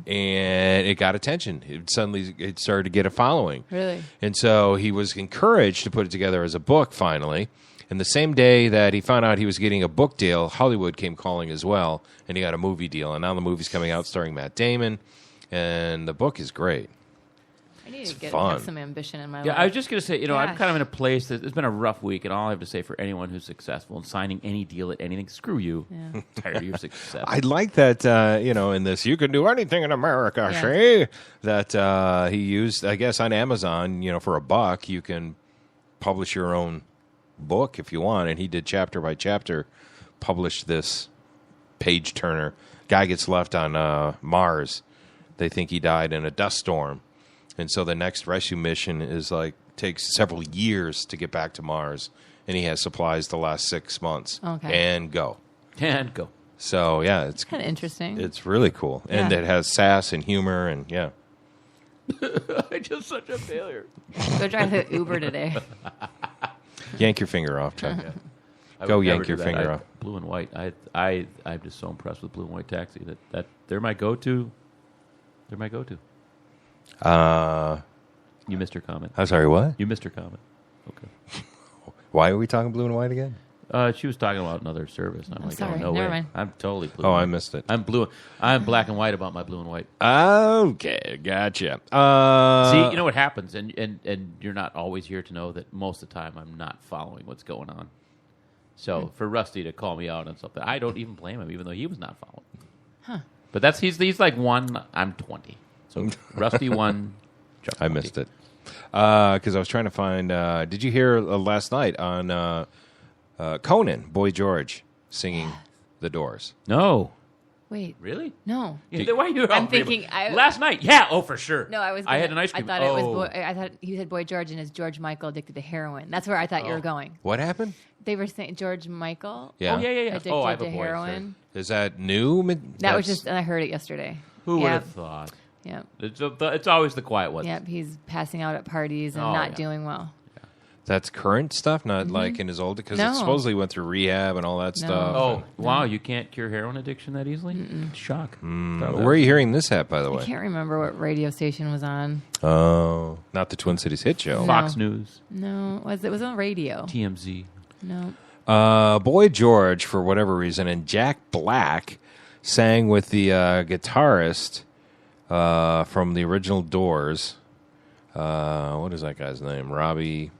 and it got attention. It started to get a following. Really? And so he was encouraged to put it together as a book finally. And the same day that he found out he was getting a book deal, Hollywood came calling as well, and he got a movie deal. And now the movie's coming out starring Matt Damon, and the book is great. I need to fun. have some ambition in my life. Yeah, I was just going to say, I'm Gosh. kind of in a place that it's been a rough week, and all I have to say for anyone who's successful in signing any deal at anything, screw you. Yeah. I'm tired of your success. I like that, in this, you can do anything in America, see? That he used, I guess, on Amazon, for $1, you can publish your own book if you want. And he did chapter by chapter, published this page turner. Guy gets left on Mars. They think he died in a dust storm. And so the next rescue mission takes several years to get back to Mars, and he has supplies the last 6 months. Okay. And go. So yeah, it's kind of interesting. It's really cool, and it has sass and humor, and yeah. I'm just such a failure. Go drive the Uber today. Yank your finger off, Chuck. I Go would never yank your do that. finger off. Blue and white. I'm just so impressed with Blue and White Taxi that they're my go-to. They're my go-to. You missed your comment. I'm sorry, what? You missed your comment. Okay. Why are we talking blue and white again? She was talking about another service. And I'm like, sorry, oh, no never way. mind. I'm totally blue. Oh, and I white. missed it. I'm black and white about my blue and white. Okay, gotcha. See, you know what happens, and you're not always here to know that most of the time I'm not following what's going on. So for Rusty to call me out on something, I don't even blame him, even though he was not following. Huh. But he's like 1, I'm 20. So Rusty 1, Chuck 20. I missed it. Because I was trying to find... did you hear last night on Conan, Boy George, singing The Doors? No. Wait. Really? No. Why you I'm thinking... last night? Yeah, for sure. No, I had an ice cream. I thought it was... I thought you said Boy George and is George Michael addicted to heroin. That's where I thought you were going. What happened? They were saying George Michael Yeah. addicted I have a to boy, heroin. Is that new? That was just... And I heard it yesterday. Who would Yep. have thought? Yep. It's always the quiet ones. Yep, he's passing out at parties and not doing well. That's current stuff, not like in his old... Because No. it supposedly went through rehab and all that stuff. Oh, wow, you can't cure heroin addiction that easily? Shock. Where are you hearing this at, by the I way? can't remember what radio station was on. Oh, not the Twin Cities Hit Show. Fox News. No, it was on radio. TMZ. No. Boy George, for whatever reason, and Jack Black sang with the guitarist from the original Doors. What is that guy's name? Robbie.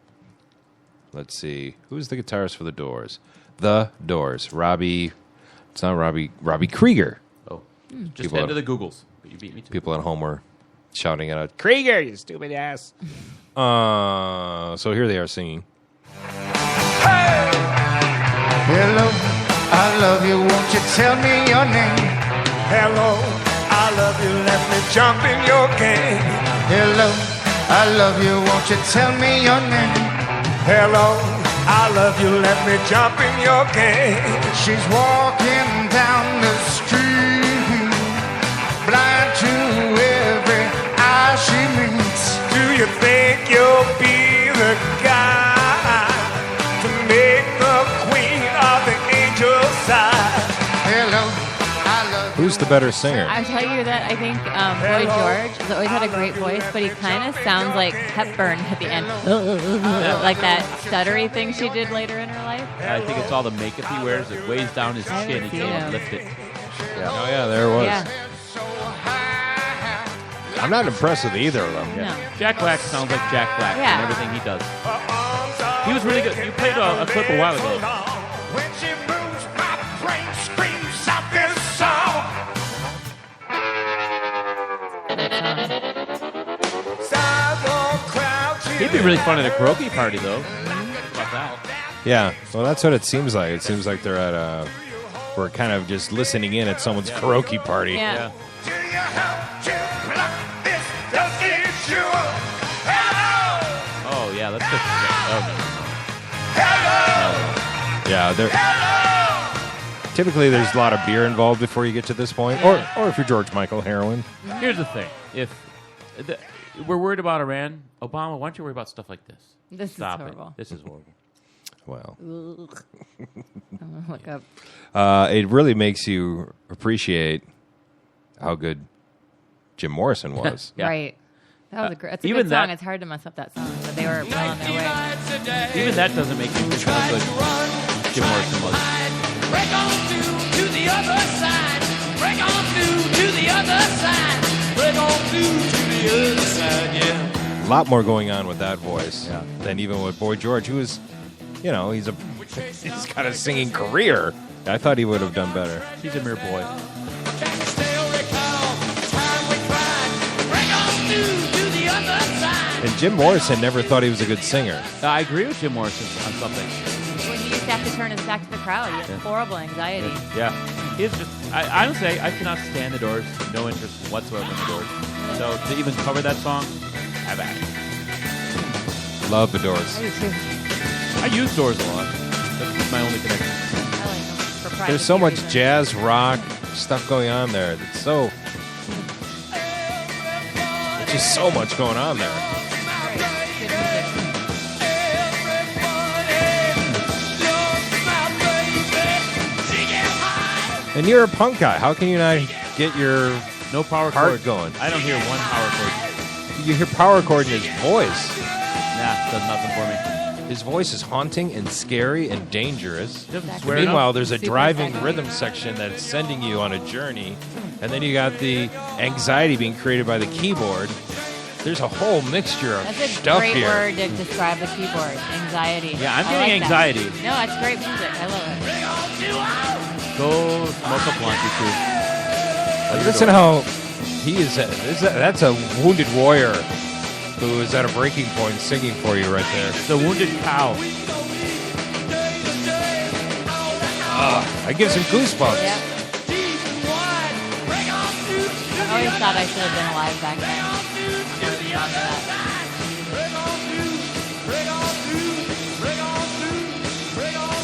Let's see. Who's the guitarist for the Doors? The Doors. Robbie. It's not Robbie. Robbie Krieger. Oh. Just People head at- to the Googles. But you beat me to People at home were shouting it out. Krieger, you stupid ass. So here they are singing. Hello, I love you. Won't you tell me your name? Hello, I love you. Let me jump in your game. Hello, I love you. Won't you tell me your name? Hello, I love you. Let me jump in your game. She's walking down the street, blind to every eye she meets. Do you think you'll be the guy to make the queen of the angel side? Hello, I love you. Who's the better singer? I'll tell you that I think Boy George has always had a great voice, but he kind of sounds like Hepburn at the end. Like that stuttery thing she did later in her life. I think it's all the makeup he wears. It weighs down his chin. He can't lift it. Yeah. Oh, yeah, there it was. Yeah. I'm not impressed with either of them. No. Jack Black sounds like Jack Black Yeah. in everything he does. He was really good. You played a clip a while ago. When she moves, my brain screams out this song. He'd be really fun at a karaoke party, though. About that. Yeah, well, that's what it seems like. It seems like they're at we're kind of just listening in at someone's karaoke party. Yeah. Oh, yeah, that's just... Yeah, typically there's a lot of beer involved before you get to this point, or if you're George Michael, heroin. Here's the thing. If we're worried about Iran, Obama, why don't you worry about stuff like this? This Stop is horrible. It. This is horrible. Well, I'm gonna look up. It really makes you appreciate how good Jim Morrison was. Yeah. Right. That was a great. It's a even good song. that- It's hard to mess up that song, but they were well on their way. Even that doesn't make you think how good Jim Morrison was. Break on through to the other side. Break on through to the other side. Break on through to the other side, yeah. A lot more going on with that voice than even with Boy George, who is, he's got a singing career. I thought he would have done better. He's a mere boy. And Jim Morrison never thought he was a good singer. I agree with Jim Morrison on something. When he used to have to turn his back to the crowd, he had horrible anxiety. Yeah. He's just, I honestly, I cannot stand the Doors. No interest whatsoever in the Doors. So to even cover that song, I've had it. Love the Doors. I use Doors a lot. That's my only connection. There's so much jazz, rock stuff going on there. There's just so much going on there. And you're a punk guy. How can you not get your no power heart chord going? I don't hear one power chord. You hear power chord in his voice. Nah, does nothing for me. His voice is haunting and scary and dangerous. swear Meanwhile, enough. there's a Super driving sexy. rhythm section that's sending you on a journey. And then you got the anxiety being created by the keyboard. There's a whole mixture of That's a stuff great here. word to describe the keyboard. Anxiety. Yeah, I'm I getting like anxiety. That. No, it's great music. I love it. Go smoke a blunt, you two. Listen how he is. That's a wounded warrior who is at a breaking point singing for you right there. The wounded cow. That gives him goosebumps. Yep. I always thought I should have been alive back then.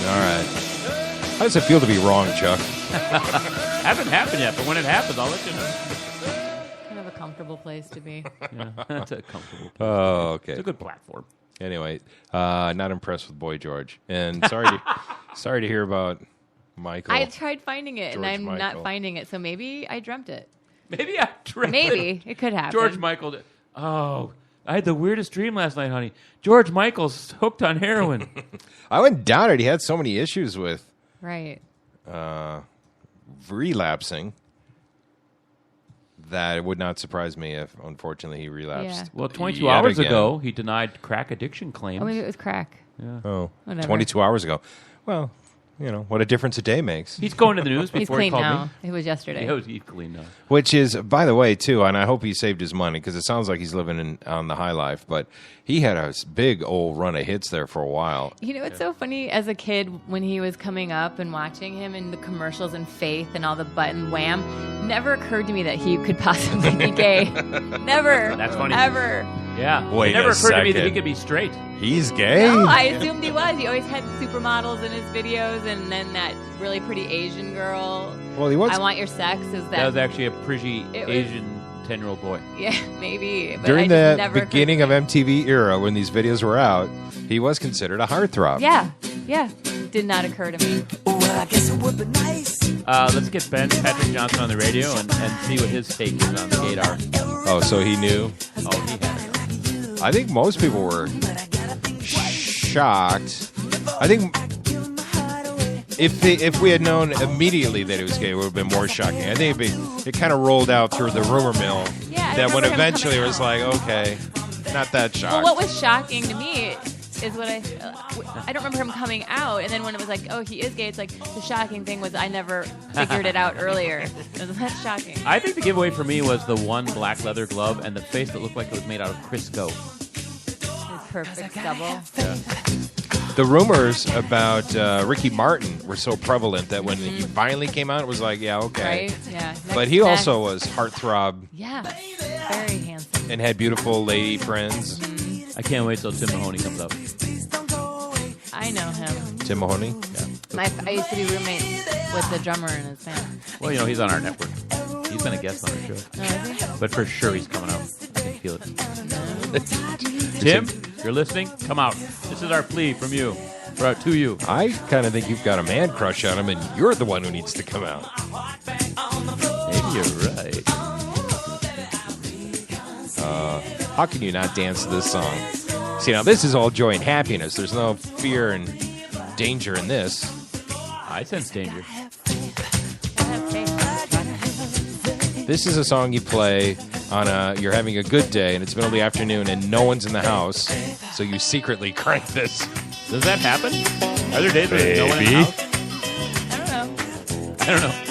All right. How does it feel to be wrong, Chuck? Hasn't happened yet, but when it happens, I'll let you know. Kind of a comfortable place to be. Yeah, that's a comfortable place. Oh, okay. It's a good platform. Anyway, not impressed with Boy George, and sorry to hear about Michael. I tried finding it, and George I'm Michael. not finding it. So maybe I dreamt it. Maybe I dreamt Maybe it could happen. George Michael. Oh, I had the weirdest dream last night, honey. George Michael's hooked on heroin. I wouldn't doubt it. He had so many issues with Right. relapsing that it would not surprise me if, unfortunately, he relapsed. Yeah. Well, 22 yet hours again. ago, he denied crack addiction claims. Oh, maybe it was crack. Yeah. Oh, Whatever. 22 hours ago. Well, what a difference a day makes. He's going to the news He's before clean he called now. me. It was yesterday. He's clean now. Which is, by the way, too, and I hope he saved his money because it sounds like he's living on the high life, but he had a big old run of hits there for a while. It's so funny as a kid when he was coming up and watching him in the commercials and Faith and all the button Wham, never occurred to me that he could possibly be gay. Never. That's funny. Ever. Yeah. Wait it never a occurred to me that he second. could be straight. He's gay? No, I assumed he was. He always had supermodels in his videos, and then that really pretty Asian girl. Well, he was. I Want Your Sex. That was actually a pretty It was- Asian 10-year-old boy. Yeah, maybe. But During I the just never beginning of MTV era, when these videos were out, he was considered a heartthrob. Yeah. Did not occur to me. Let's get Ben Patrick Johnson on the radio and see what his take is on the gaydar. Oh, so he knew? Oh, he had it. I think most people were shocked. I think if we had known immediately that it was gay, it would have been more shocking. I think it kind of rolled out through the rumor mill Yeah, I that when remember him eventually it coming was like, okay, not that shocked. Well, what was shocking to me is what I don't remember him coming out, and then when it was like, oh, he is gay, it's like the shocking thing was I never figured it out earlier. That's shocking. I think the giveaway for me was the one black leather glove and the face that looked like it was made out of Crisco. His perfect double. The rumors about Ricky Martin were so prevalent that when he finally came out, it was like, yeah, okay. Right? Yeah. But he also was heartthrob Yeah. Very handsome. and had beautiful lady friends. I can't wait till Tim Mahoney comes up. I know him. Tim Mahoney? I used to be roommates with the drummer in his band. Well, he's on our network. He's been a guest on our show. Oh, is he? But for sure he's coming out. I can feel it. Tim, you're listening? Come out. This is our plea from you. To you. I kind of think you've got a man crush on him, and you're the one who needs to come out. Maybe you're right. How can you not dance to this song? See, now this is all joy and happiness. There's no fear and danger in this. I sense danger. This is a song you play on you're having a good day, and it's middle of the afternoon, and no one's in the house, so you secretly crank this. Does that happen? Are there days where there's no one in the house? I don't know.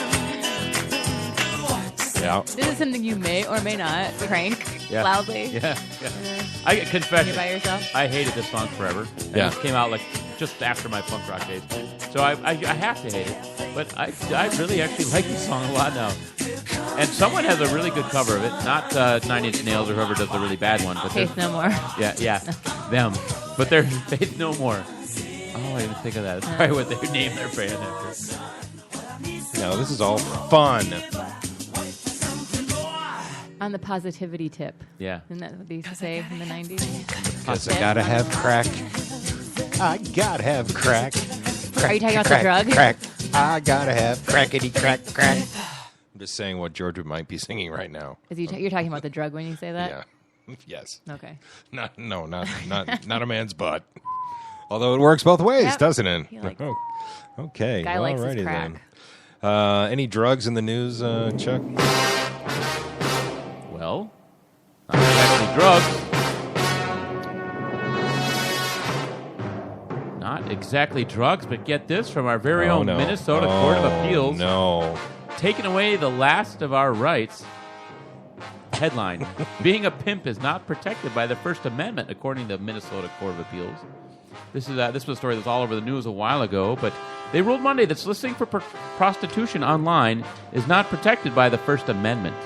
Yeah. This is something you may or may not crank loudly. Yeah. I get confession. You're by yourself? I hated this song forever. And Yeah. It came out like just after my punk rock days. So I have to hate it. But I really actually like this song a lot now. And someone has a really good cover of it. Not 9 Inch Nails or whoever does the really bad one. But Faith No More. Yeah. Them. But they're Faith No More. Oh, I didn't think of that. That's probably what they named their band after. No, this is all fun. On the positivity tip. Yeah. Isn't that what they used to say in the 90s? Guess I gotta have crack. I gotta have crack. Are you talking about the crack, drug? Crack. I gotta have crackety crack crack. I'm just saying what George might be singing right now. You're talking about the drug when you say that? Yeah. Yes. Okay. Not a man's butt. Although it works both ways, Yep. doesn't it? He likes Okay. Guy likes his alrighty crack. then. Any drugs in the news, Chuck? Well, not exactly drugs. Not exactly drugs, but get this from our very own Minnesota Court of Appeals. No. Taking away the last of our rights. Headline: Being a pimp is not protected by the First Amendment, according to the Minnesota Court of Appeals. This was a story that was all over the news a while ago, but they ruled Monday that soliciting for prostitution online is not protected by the First Amendment.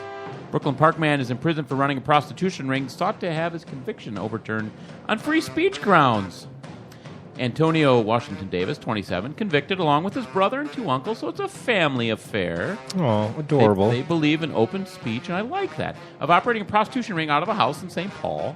Brooklyn Park man is in prison for running a prostitution ring, sought to have his conviction overturned on free speech grounds. Antonio Washington Davis, 27, convicted along with his brother and 2 uncles, so it's a family affair. Oh, adorable. They believe in open speech, and I like that. Of operating a prostitution ring out of a house in St. Paul.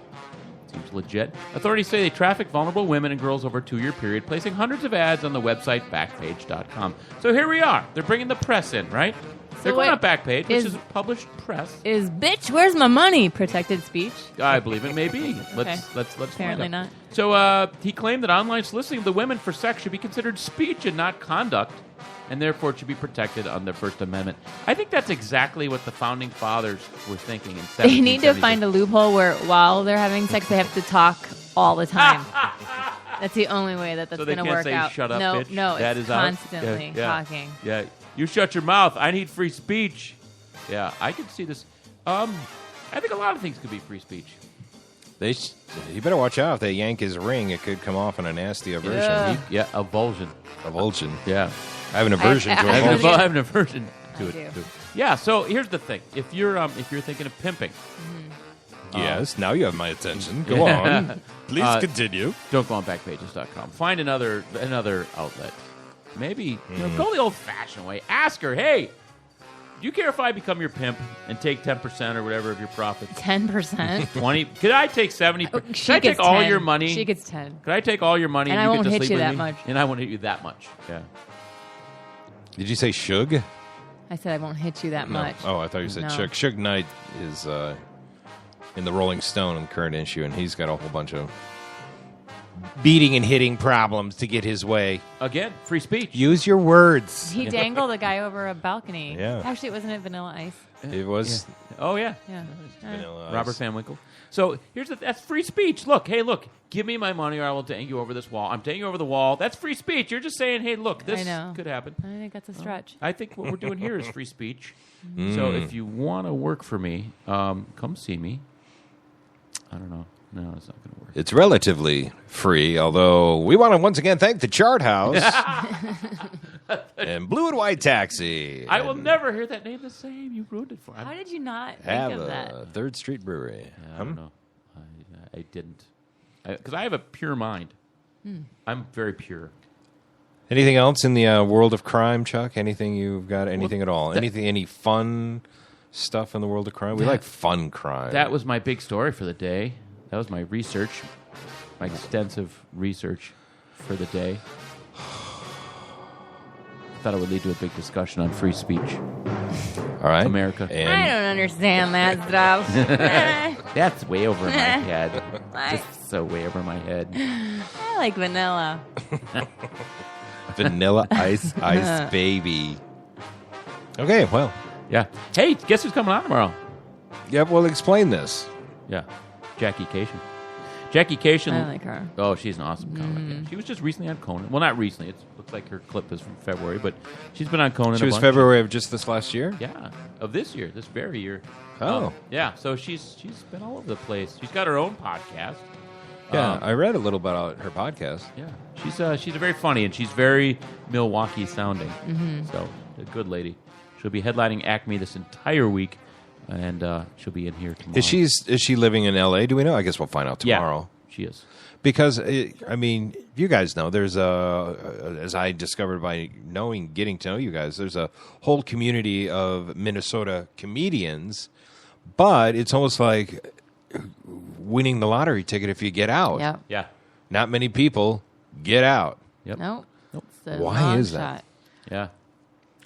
Seems legit. Authorities say they traffic vulnerable women and girls over a 2-year period, placing hundreds of ads on the website Backpage.com. So here we are. They're bringing the press in, right? They're going on Backpage, which is published press. Is bitch, where's my money protected speech? I believe it may be. Okay. Let's Apparently find out. not. So he claimed that online soliciting of the women for sex should be considered speech and not conduct, and therefore it should be protected under the First Amendment. I think that's exactly what the founding fathers were thinking in 1776. They need to find a loophole where while they're having sex, they have to talk all the time. That's the only way that's So they going to can't work say, out. "Shut up, no, bitch." no, That it's is out? constantly Yeah. talking. Yeah, you shut your mouth. I need free speech. Yeah, I could see this. I think a lot of things could be free speech. You better watch out. If they yank his ring, it could come off in a nasty aversion. Yeah, avulsion. Avulsion. Yeah. I have an aversion to I avulsion. have an aversion to I it. do. Too. Yeah. So here's the thing: if you're thinking of pimping, Yes, now you have my attention. Go on. Please continue. Don't go on Backpages.com. Find another outlet. Maybe go the old-fashioned way. Ask her, hey, do you care if I become your pimp and take 10% or whatever of your profits? 10%? 20? Could I take 70? Oh, Could I take all your money? She gets 10. Could I take all your money And and I you won't get to hit sleep you with that me? much. And I won't hit you that much. Yeah. Did you say Suge? I said I won't hit you that much. Oh, I thought you said No. Suge. Suge Knight is in the Rolling Stone in the current issue, and he's got a whole bunch of beating and hitting problems to get his way. Again, free speech. Use your words. He dangled a guy over a balcony. Yeah. Actually, wasn't it Vanilla Ice? It was. Oh, yeah. Yeah. Vanilla Ice. Robert Van Winkle. So that's free speech. Look, hey, look, give me my money or I will dang you over this wall. I'm dangling you over the wall. That's free speech. You're just saying, hey, look, this I know. could happen. I think that's a stretch. I think what we're doing here is free speech. So if you want to work for me, come see me. I don't know. No, it's not going to work. It's relatively free, although we want to once again thank the Chart House and Blue and White Taxi. I will never hear that name the same. You ruined it for me. How did you not Have think of a that? 3rd Street Brewery. I don't know. I didn't. Because I have a pure mind. I'm very pure. Anything else in the world of crime, Chuck? Anything you've got? Anything at all? Any fun stuff in the world of crime? We like fun crime. That was my big story for the day. That was my research, my extensive research for the day. I thought it would lead to a big discussion on free speech. All right. America. I don't understand that stuff. That's way over my head. Just so way over my head. I like vanilla. Vanilla Ice Baby. Okay, well. Yeah. Hey, guess who's coming on tomorrow? Yep, well, explain this. Yeah. Jackie Cation. Jackie Cation. I like her. Oh, she's an awesome comic. She was just recently on Conan. Well, not recently. It looks like her clip is from February, but she's been on Conan She a was bunch. February of just this last year? Yeah, of this year, this very year. Oh. Yeah, so she's been all over the place. She's got her own podcast. Yeah, I read a little about her podcast. Yeah, she's very funny, and she's very Milwaukee sounding. Mhm. So, a good lady. She'll be headlining Acme this entire week, and she'll be in here tomorrow. Is she living in L.A.? Do we know? I guess we'll find out tomorrow. Yeah, she is. Because, you guys know, there's as I discovered by getting to know you guys, there's a whole community of Minnesota comedians, but it's almost like winning the lottery ticket if you get out. Yep. Yeah. Not many people get out. Yep. Nope. It's a Why long is that? shot. Yeah.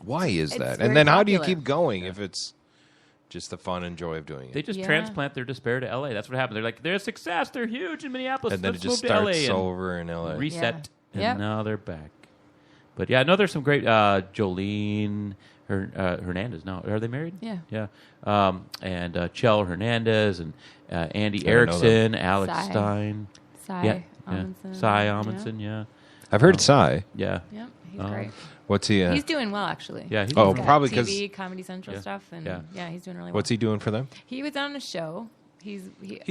Why is It's that? very And then how do you popular. keep going if it's just the fun and joy of doing it? They just Yeah. transplant their despair to L.A. That's what happened. They're like, they're a success. They're huge in Minneapolis. And then Let's it just move to LA starts and over in LA. Reset. Yeah. And Yep. now they're back. But yeah, no, there's some great Jolene Hernandez. No, are they married? Yeah. Yeah. And Chell Hernandez and Andy I don't know Erickson, them. Alex Cy. Stein. Cy Yeah. Amundsen. Cy Yeah. Amundsen, yeah. I've heard Psy. Yeah. Yep, he's great. What's he? He's doing well, actually. Yeah, he's He's Oh, got probably 'cause- TV, Comedy Central Yeah. stuff, and Yeah. yeah, he's doing really well. What's he doing for them? He was on a show. He's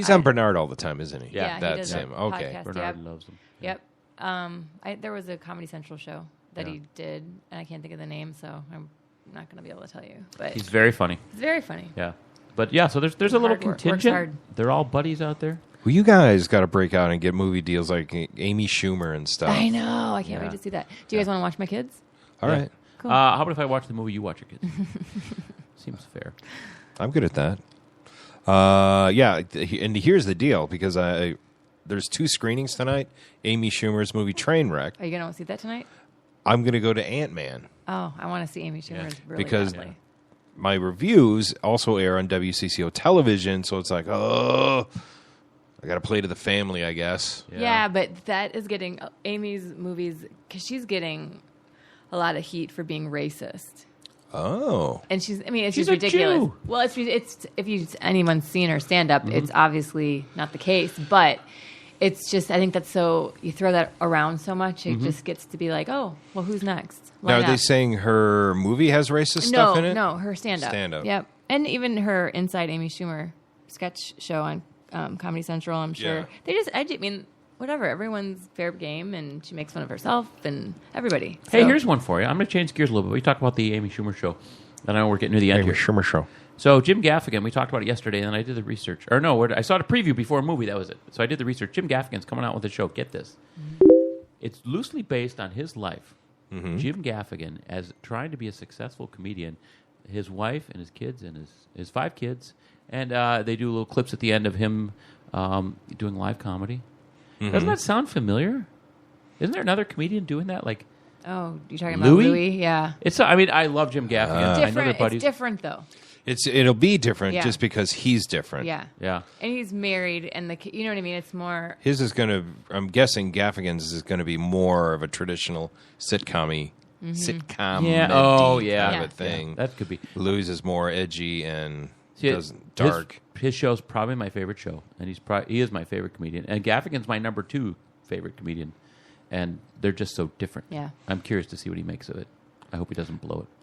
on Bernard all the time, isn't he? Yeah, he That's does him. a Okay. podcast, Bernard yep. loves him. Yep. There was a Comedy Central show that he did, and I can't think of the name, so I'm not going to be able to tell you. But He's very funny. He's very funny. Yeah. But yeah, so there's a little Hard work. Works contingent. hard. They're all buddies out there. Well, you guys got to break out and get movie deals like Amy Schumer and stuff. I know. I can't Yeah. wait to see that. Do you guys want to watch my kids? All right. Cool. How about if I watch the movie you watch your kids? Seems fair. I'm good at that. And here's the deal, because there's 2 screenings tonight. Amy Schumer's movie Trainwreck. Are you going to see that tonight? I'm going to go to Ant-Man Oh, I want to see Amy Schumer's really because badly. my reviews also air on WCCO television, so it's like, I got to play to the family, I guess. Yeah, but that is getting Amy's movies, because she's getting a lot of heat for being racist. Oh. And she's She's a ridiculous. Jew. Well, it's if anyone's seen her stand up, it's obviously not the case. But it's just, I think that's so, you throw that around so much, it Mhm. just gets to be like, oh, well, who's next? Now, Line are they up. saying her movie has racist stuff in it? No, her stand-up. Stand-up. Yep. And even her Inside Amy Schumer sketch show on Comedy Central, I'm sure. Yeah. They just, I mean, whatever, everyone's fair game, and she makes fun of herself and everybody. Hey, So- here's one for you. I'm going to change gears a little bit. We talked about the Amy Schumer show. And I know we're getting to the end Amy here. Schumer show. So Jim Gaffigan, we talked about it yesterday, and then I did the research. Or no, I saw the preview before a movie. That was it. So I did the research. Jim Gaffigan's coming out with a show. Get this. It's loosely based on his life. Jim Gaffigan, as trying to be a successful comedian, his wife and his kids and his 5 kids, and they do little clips at the end of him doing live comedy. Doesn't that sound familiar? Isn't there another comedian doing that? Like, Oh, you're talking about Louis? Yeah. It's. I mean, I love Jim Gaffigan. I know they're Different. buddies. It's different, though. It'll be different Yeah. just because he's different. Yeah. Yeah. And he's married, and you know what I mean? It's more... His is going to, I'm guessing Gaffigan's is going to be more of a traditional sitcom-y, sitcom Yeah. Oh, yeah. kind of a thing. Yeah, that could be. Louis is more edgy and See, dark. His show's probably my favorite show, and he is my favorite comedian. And Gaffigan's my number 2 favorite comedian, and they're just so different. Yeah. I'm curious to see what he makes of it. I hope he doesn't blow it.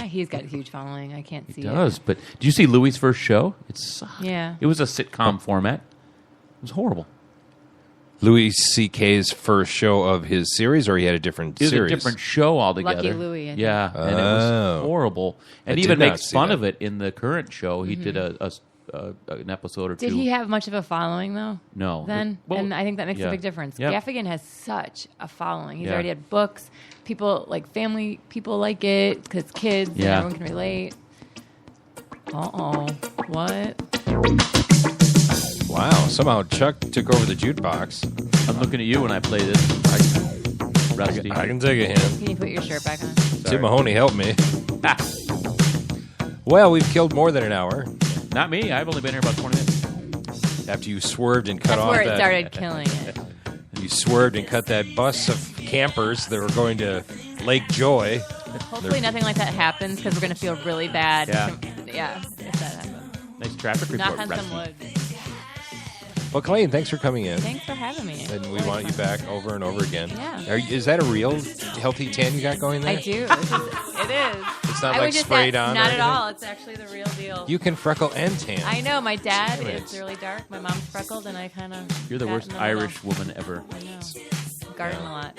He's got a huge following. I can't see He does, but did you see Louis' first show? It sucked. Yeah. It was a sitcom format. It was horrible. Louis C.K.'s first show of his series, or he had a different It was series? a different show altogether. Lucky Louie, I think. Yeah, and it was horrible. And I even did not makes see fun that. of it in the current show. He did an episode or Did two. he have much of a following, though? No. Then? Well, and I think that makes yeah. a big difference. Yep. Gaffigan has such a following. He's Yeah. already had books. People, like family people like it because kids Yeah. and everyone can relate. Uh-oh. What? Wow, somehow Chuck took over the jukebox. I'm looking at you when I play this. Rusty. I can take a hint. Can you put your shirt back on? Tim Mahoney helped me. Well, we've killed more than an hour. Not me. I've only been here about 20 minutes. After you swerved and cut That's off where it that... started killing it. You swerved and cut that bus of campers that were going to Lake Joy. Hopefully nothing like that happens because we're going to feel really bad. Yeah. Yeah, if that happens. Nice traffic report, Knock on some Rusty. wood. Well, Colleen, thanks for coming in. Thanks for having me. And we want you back over and over again. Yeah. Is that a real healthy tan you got going there? I do. It is. It's not I like would just sprayed say, on or Not at anything? all. It's actually the real deal. You can freckle and tan. I know. My dad Damn it. is really dark. My mom's freckled, and I kind of. You're the worst Irish woman ever. I know. Garden a lot.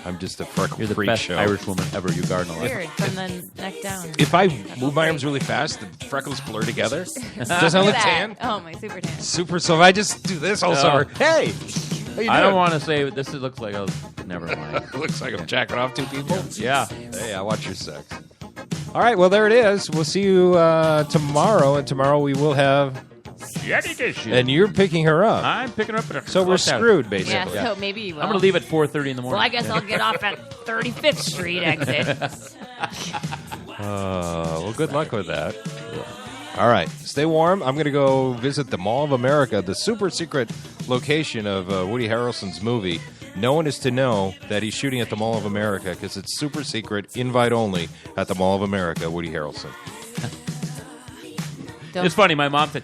I'm just a freckle You're the freak best show. Irish woman ever. You garden a lot. Weird. From the neck down. If I move my arms really fast, the freckles blur together. Doesn't I Look look at tan? that. Oh, my super tan. Super. So if I just do this all No. summer, hey, how you I don't doing? want to say this looks like a. Never mind. Looks like I'm jacking off 2 people. Yeah. Hey, I watch your sex. All right, well, there it is. We'll see you tomorrow, and tomorrow we will have... And you're picking her up. I'm picking her up. At a So we're close house. screwed, basically. Yeah, so maybe you will. I'm going to leave at 4:30 in the morning. Well, I guess I'll get off at 35th Street exit. Well, good luck with that. All right, stay warm. I'm going to go visit the Mall of America, the super secret location of Woody Harrelson's movie. No one is to know that he's shooting at the Mall of America because it's super secret, invite only, at the Mall of America, Woody Harrelson. It's funny. My mom said,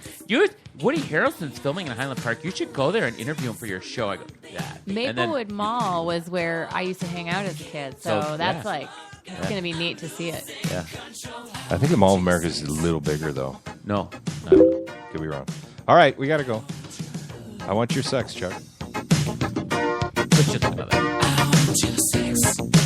Woody Harrelson's filming in Highland Park. You should go there and interview him for your show. I go, yeah. Maplewood Mall was where I used to hang out as a kid, so So, that's yeah. like, it's going to be neat to see it. Yeah. I think the Mall of America is a little bigger, though. No. Could be wrong. All right, we got to go. I want your sex, Chuck. Let's just talk about that.